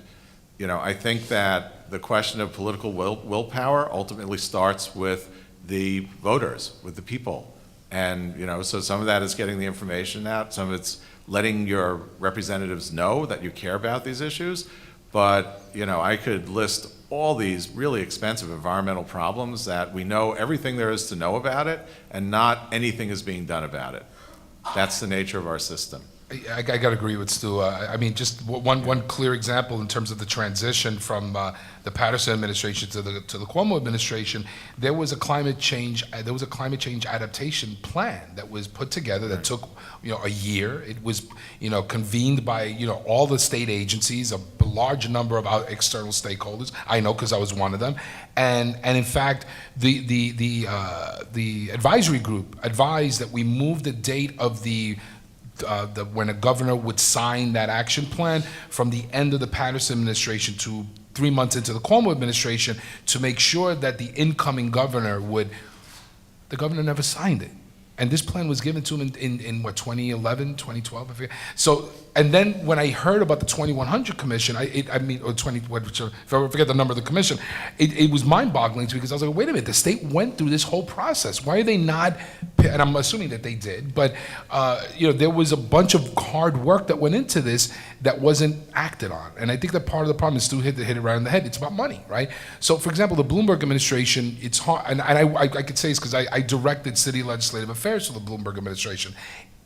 I think that the question of political willpower ultimately starts with the voters, with the people. And, so some of that is getting the information out, some of it's letting your representatives know that you care about these issues. But, I could list all these really expensive environmental problems that we know everything there is to know about it, and not anything is being done about it. That's the nature of our system. I got to agree with Stu. I mean, just one clear example in terms of the transition from the Patterson administration to the Cuomo administration. There was a climate change adaptation plan that was put together that took a year. It was convened by all the state agencies, a large number of external stakeholders. I know because I was one of them, and in fact the advisory group advised that we move the date of when a governor would sign that action plan from the end of the Patterson administration to 3 months into the Cuomo administration to make sure that the incoming governor the governor never signed it. And this plan was given to him in 2011, 2012, I forget. So, and then when I heard about the 2100 Commission, or 20, if I forget the number of the commission, it was mind-boggling to me because I was like, wait a minute, the state went through this whole process. Why are they not, and I'm assuming that they did, but there was a bunch of hard work that went into this that wasn't acted on. And I think that part of the problem is Stu hit it right on the head. It's about money, right? So, for example, the Bloomberg administration, it's hard, and I could say this because I directed city legislative affairs for the Bloomberg administration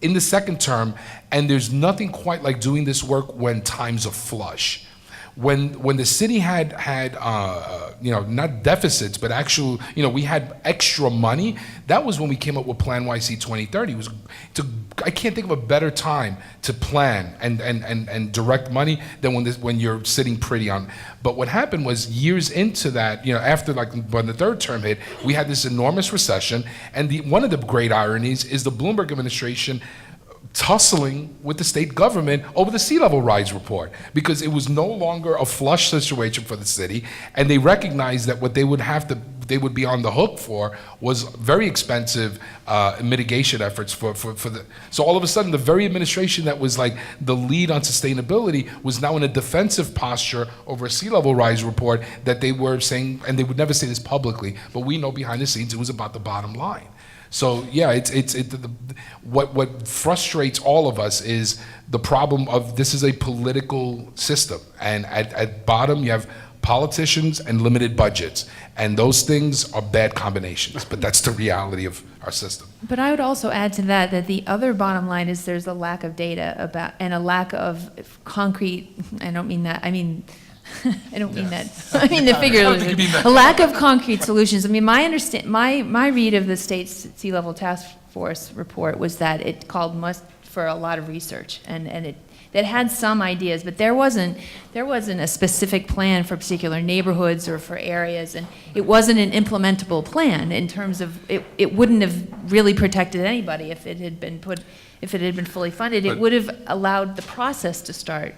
in the second term, and there's nothing quite like doing this work when times are flush. When the city had not deficits, but actual, we had extra money, that was when we came up with Plan YC 2030. I can't think of a better time to plan and direct money than when you're sitting pretty on. But what happened was years into that, after when the third term hit, we had this enormous recession, and one of the great ironies is the Bloomberg administration tussling with the state government over the sea level rise report because it was no longer a flush situation for the city, and they recognized that what they would be on the hook for was very expensive mitigation efforts so all of a sudden the very administration that was like the lead on sustainability was now in a defensive posture over a sea level rise report that they were saying, and they would never say this publicly, but we know behind the scenes it was about the bottom line. So yeah, what frustrates all of us is the problem of this is a political system, and at bottom you have politicians and limited budgets, and those things are bad combinations. But that's the reality of our system. But I would also add to that the other bottom line is there's a lack of data about and a lack of concrete. I don't mean that. I mean. I don't mean that. I mean the figuratively. A lack of concrete solutions. I mean, my read of the state's sea level task force report was that it called for a lot of research, and it had some ideas, but there wasn't a specific plan for particular neighborhoods or for areas, and it wasn't an implementable plan in terms of it wouldn't have really protected anybody if it had been fully funded. It would have allowed the process to start,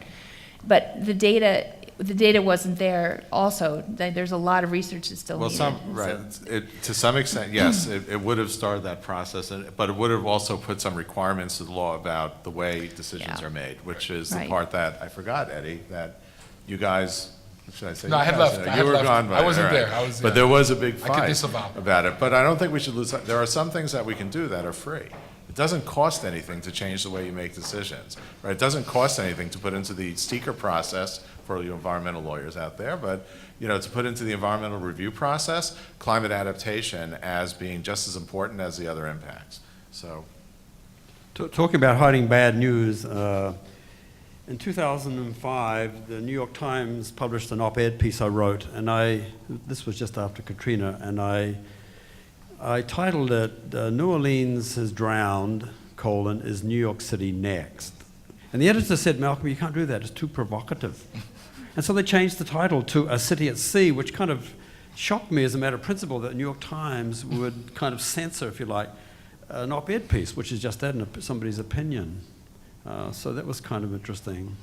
but the data wasn't there also. There's a lot of research that's still needed. To some extent, yes, it would have started that process, but it would have also put some requirements to the law about the way decisions are made, which is the part that I forgot, Eddie, that you guys, should I say? No, I had left. You were gone. I wasn't there. But there was a big fight disavow about it. But I don't think we should lose. There are some things that we can do that are free. It doesn't cost anything to change the way you make decisions, right? It doesn't cost anything to put into the seeker process for you environmental lawyers out there, but to put into the environmental review process climate adaptation as being just as important as the other impacts. So, talking about hiding bad news, in 2005, the New York Times published an op-ed piece I wrote, and this was just after Katrina, and I titled it, New Orleans has drowned, is New York City next? And the editor said, Malcolm, you can't do that, it's too provocative. And so they changed the title to A City at Sea, which kind of shocked me as a matter of principle that the New York Times would kind of censor, if you like, an op-ed piece, which is just that, in somebody's opinion. So that was kind of interesting.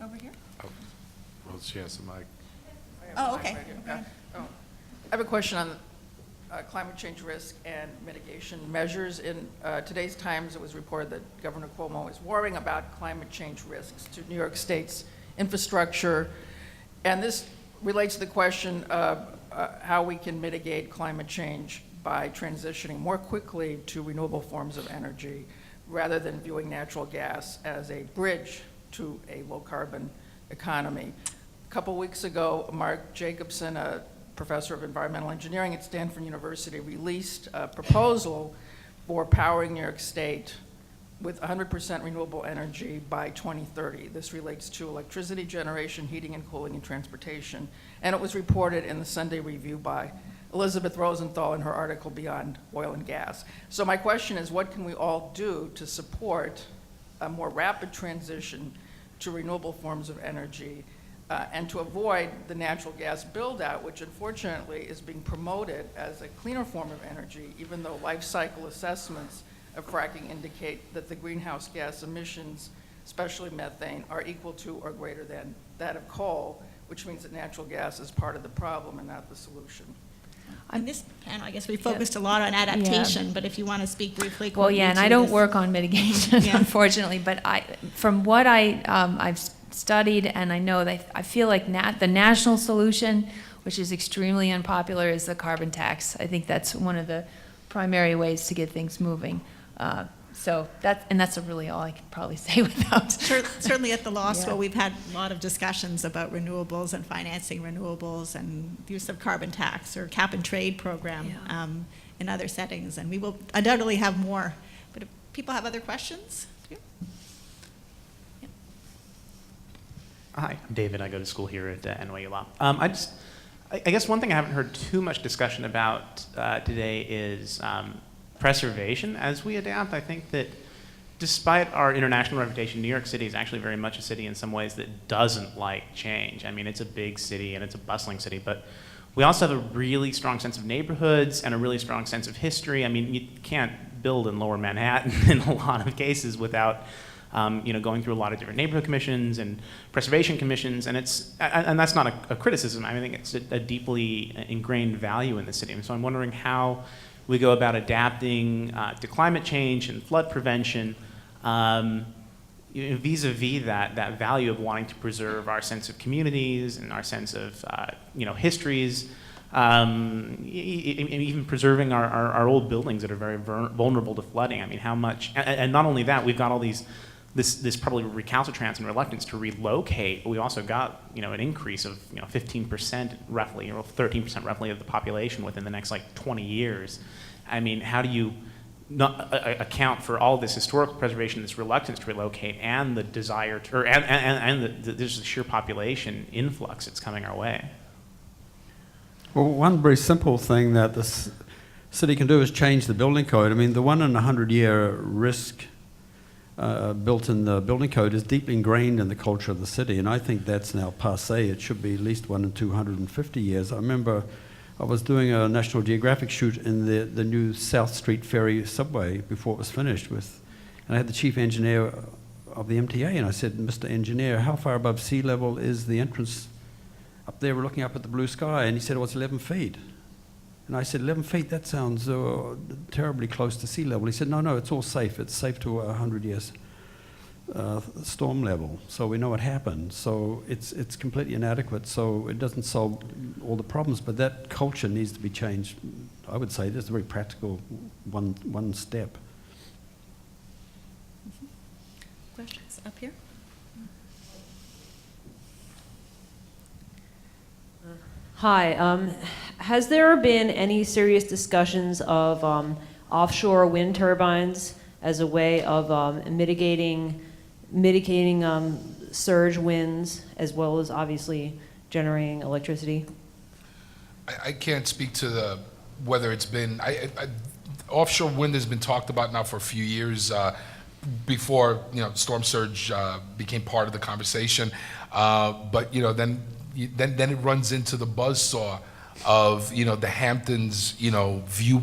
Over here? Well, she has the mic. Oh, okay. I have a question on climate change risk and mitigation measures. In today's Times, it was reported that Governor Cuomo is worrying about climate change risks to New York State's infrastructure. And this relates to the question of how we can mitigate climate change by transitioning more quickly to renewable forms of energy rather than viewing natural gas as a bridge to a low-carbon economy. A couple weeks ago, Mark Jacobson, a professor of environmental engineering at Stanford University, released a proposal for powering New York State with 100% renewable energy by 2030. This relates to electricity generation, heating and cooling, and transportation. And it was reported in the Sunday Review by Elizabeth Rosenthal in her article, Beyond Oil and Gas. So my question is, what can we all do to support a more rapid transition to renewable forms of energy and to avoid the natural gas build-out, which unfortunately is being promoted as a cleaner form of energy, even though life cycle assessments of fracking indicate that the greenhouse gas emissions, especially methane, are equal to or greater than that of coal, which means that natural gas is part of the problem and not the solution. On this panel, I guess we focused a lot on adaptation, but if you want to speak briefly. Well, yeah, and I don't work on mitigation, Yeah. unfortunately, but from what I've studied, and I know that I feel like the national solution, which is extremely unpopular, is the carbon tax. I think that's one of the primary ways to get things moving. So that's really all I can probably say without. Certainly at the law school, Yeah. we've had a lot of discussions about renewables and financing renewables and use of carbon tax or cap and trade program in other settings, and we will undoubtedly have more. But if people have other questions? Yeah. Hi, I'm David. I go to school here at NYU Law. I guess one thing I haven't heard too much discussion about today is preservation as we adapt. I think that despite our international reputation, New York City is actually very much a city in some ways that doesn't like change. I mean, it's a big city and it's a bustling city, but we also have a really strong sense of neighborhoods and a really strong sense of history. I mean, you can't build in Lower Manhattan in a lot of cases without going through a lot of different neighborhood commissions and preservation commissions, and that's not a criticism. I think it's a deeply ingrained value in the city. And so I'm wondering how we go about adapting to climate change and flood prevention vis-a-vis that value of wanting to preserve our sense of communities and our sense of histories, even preserving our old buildings that are very vulnerable to flooding. I mean, how much, and not only that, we've got all this probably recalcitrance and reluctance to relocate, but we also got an increase of 15% roughly, or 13% roughly of the population within the next 20 years. I mean, how do you not account for all this historical preservation, this reluctance to relocate, and the desire to, and there's the sheer population influx that's coming our way? Well, one very simple thing that the city can do is change the building code. I mean, the 1 in 100-year risk built in the building code is deeply ingrained in the culture of the city, and I think that's now passé. It should be at least 1 in 250 years. I remember I was doing a National Geographic shoot in the new South Street Ferry subway before it was finished and I had the chief engineer of the MTA, and I said, Mr. Engineer, how far above sea level is the entrance up there? We're looking up at the blue sky, and he said, well, it's 11 feet. And I said, 11 feet, that sounds terribly close to sea level. He said, no, it's all safe. It's safe to 100 years storm level. So we know what happened. So it's completely inadequate. So it doesn't solve all the problems, but that culture needs to be changed. I would say this is a very practical one step. Questions up here? Hi. Has there been any serious discussions of offshore wind turbines as a way of mitigating surge winds, as well as obviously generating electricity? I can't speak to whether it's been, offshore wind has been talked about now for a few years, before storm surge became part of the conversation, but then it runs into the buzzsaw of the Hamptons view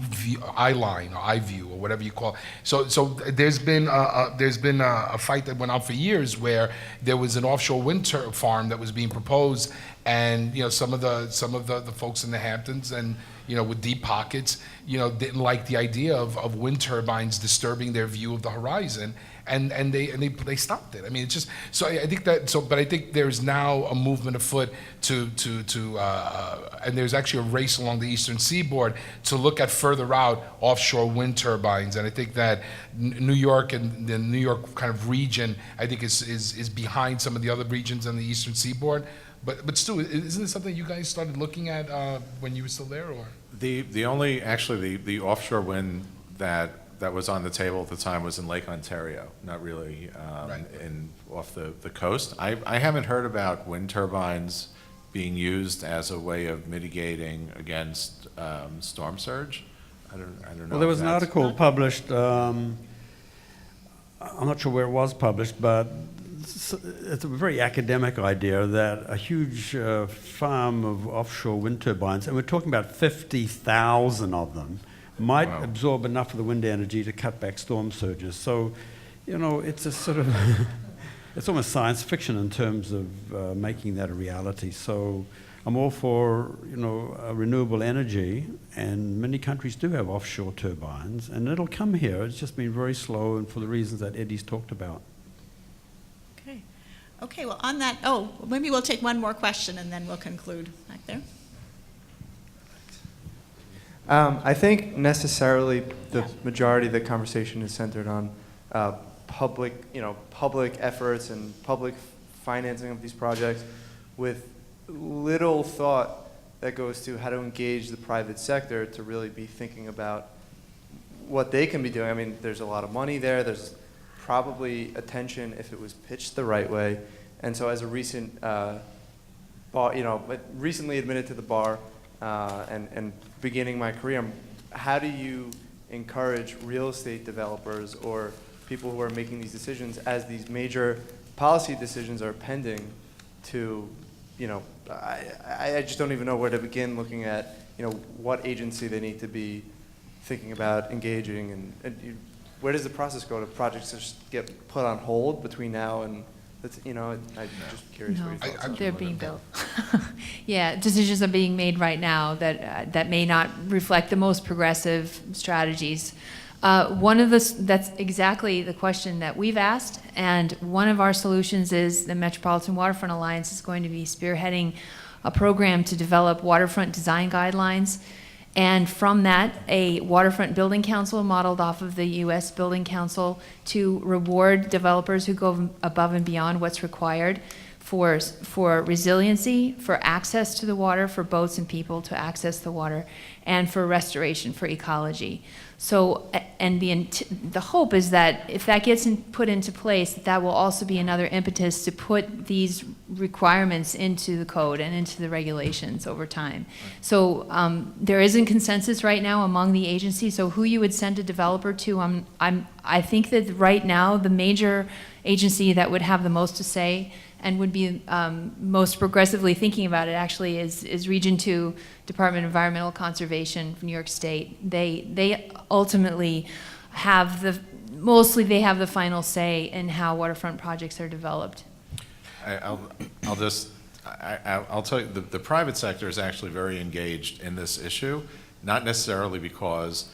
eye line or eye view or whatever you call it. So there's been a fight that went on for years where there was an offshore wind farm that was being proposed, and some of the folks in the Hamptons and with deep pockets didn't like the idea of wind turbines disturbing their view of the horizon, and they stopped it. I mean, it's just so I think but I think there's now a movement afoot and there's actually a race along the eastern seaboard to look at further out offshore wind turbines, and I think that New York and the New York kind of region, I think is behind some of the other regions on the eastern seaboard. But Stu, isn't it something you guys started looking at when you were still there, or? The offshore wind that that was on the table at the time was in Lake Ontario, not really Right. off the coast. I haven't heard about wind turbines being used as a way of mitigating against storm surge. I don't know. Well, there if was an that's- article published, I'm not sure where it was published, but it's a very academic idea that a huge farm of offshore wind turbines, and we're talking about 50,000 of them, might Wow. absorb enough of the wind energy to cut back storm surges. So, it's a sort of, it's almost science fiction in terms of making that a reality. So I'm all for, renewable energy, and many countries do have offshore turbines, and it'll come here. It's just been very slow, and for the reasons that Eddie's talked about. Okay, well, on that, maybe we'll take one more question and then we'll conclude. Back there. I think necessarily the majority of the conversation is centered on public efforts and public financing of these projects, with little thought that goes to how to engage the private sector to really be thinking about what they can be doing. I mean, there's a lot of money there. There's probably attention if it was pitched the right way. And so, as a recent, recently admitted to the bar and beginning my career, how do you encourage real estate developers or people who are making these decisions as these major policy decisions are pending to, I just don't even know where to begin looking at, what agency they need to be thinking about engaging, and where does the process go? Do projects just get put on hold between now and, I'm just curious what your thoughts are. They're being built. Yeah, decisions are being made right now that may not reflect the most progressive strategies. That's exactly the question that we've asked, and one of our solutions is the Metropolitan Waterfront Alliance is going to be spearheading a program to develop waterfront design guidelines. And from that, a waterfront building council modeled off of the U.S. Building Council to reward developers who go above and beyond what's required for resiliency, for access to the water, for boats and people to access the water, and for restoration, for ecology. So, and the hope is that if that gets put into place, that will also be another impetus to put these requirements into the code and into the regulations over time. So there isn't consensus right now among the agencies. So who you would send a developer to, I think that right now the major agency that would have the most to say and would be most progressively thinking about it actually is Region 2, Department of Environmental Conservation from New York State. They ultimately have the final say in how waterfront projects are developed. I'll tell you, the private sector is actually very engaged in this issue, not necessarily because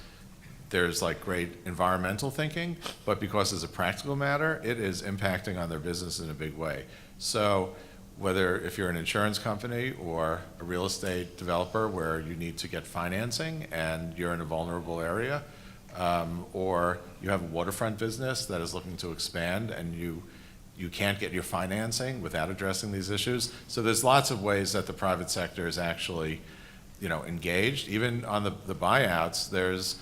there's like great environmental thinking, but because as a practical matter, it is impacting on their business in a big way. So whether if you're an insurance company or a real estate developer where you need to get financing and you're in a vulnerable area, or you have a waterfront business that is looking to expand and you can't get your financing without addressing these issues. So there's lots of ways that the private sector is actually, engaged. Even on the buyouts, there's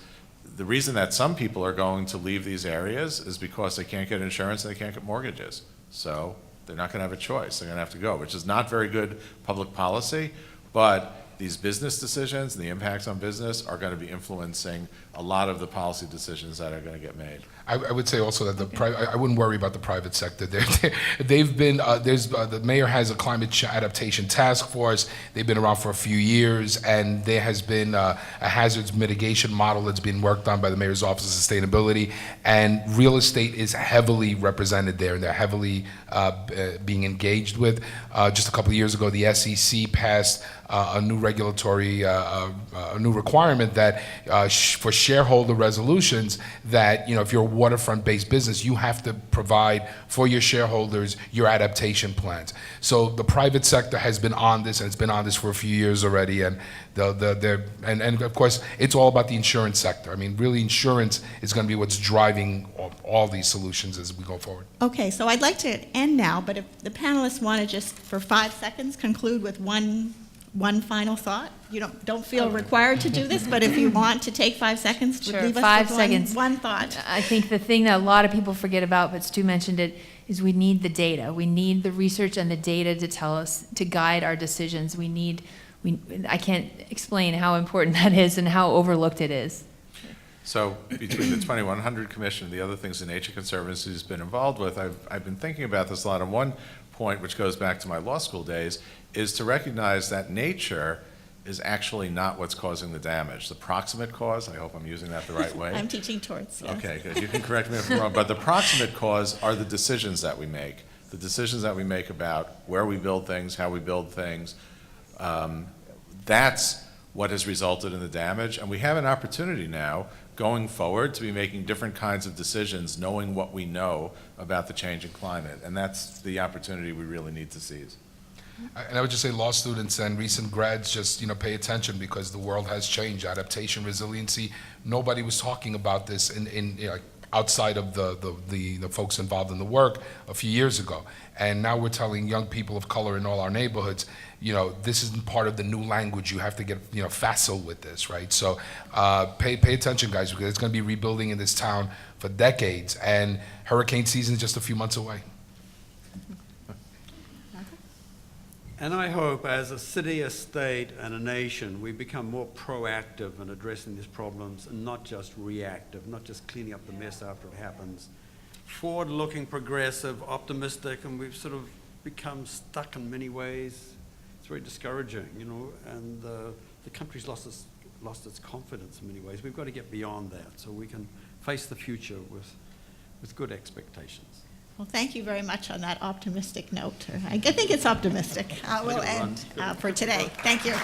the reason that some people are going to leave these areas is because they can't get insurance and they can't get mortgages. So they're not going to have a choice. They're going to have to go, which is not very good public policy, but these business decisions and the impacts on business are going to be influencing a lot of the policy decisions that are going to get made. I would say also that I wouldn't worry about the private sector. They've been, the mayor has a climate adaptation task force. They've been around for a few years, and there has been a hazards mitigation model that's been worked on by the mayor's office of sustainability, and real estate is heavily represented there, and they're heavily being engaged with. Just a couple of years ago, the SEC passed a new regulatory, a new requirement that for shareholder resolutions that, if you're a waterfront-based business, you have to provide for your shareholders your adaptation plans. So the private sector has been on this, and it's been on this for a few years already, and and of course, it's all about the insurance sector. I mean, really, insurance is going to be what's driving all these solutions as we go forward. Okay, so I'd like to end now, but if the panelists want to just, for 5 seconds, conclude with one one final thought? You don't feel required to do this, but if you want to take 5 seconds to Sure, leave us 5 with seconds. one thought. I think the thing that a lot of people forget about, but Stu mentioned it, is we need the data. We need the research and the data to tell us, to guide our decisions. I can't explain how important that is and how overlooked it is. So between the 2100 Commission and the other things the Nature Conservancy has been involved with, I've been thinking about this a lot. And one point, which goes back to my law school days, is to recognize that nature is actually not what's causing the damage. The proximate cause, I hope I'm using that the right way. I'm teaching towards, yes. Okay, good. You can correct me if I'm wrong. But the proximate cause are the decisions that we make. The decisions that we make about where we build things, how we build things. That's what has resulted in the damage. And we have an opportunity now, going forward, to be making different kinds of decisions, knowing what we know about the changing climate. And that's the opportunity we really need to seize. And I would just say law students and recent grads just, pay attention, because the world has changed. Adaptation, resiliency. Nobody was talking about this outside of the folks involved in the work a few years ago. And now we're telling young people of color in all our neighborhoods, this isn't part of the new language. You have to get, facile with this, right? So pay attention, guys, because it's going to be rebuilding in this town for decades. And hurricane season is just a few months away. And I hope as a city, a state, and a nation, we become more proactive in addressing these problems and not just reactive, not just cleaning up the mess after it happens. Forward-looking, progressive, optimistic, and we've sort of become stuck in many ways. It's very discouraging, and the country's lost its confidence in many ways. We've got to get beyond that so we can face the future with good expectations. Well, thank you very much on that optimistic note. I think it's optimistic. We'll end for today. Thank you.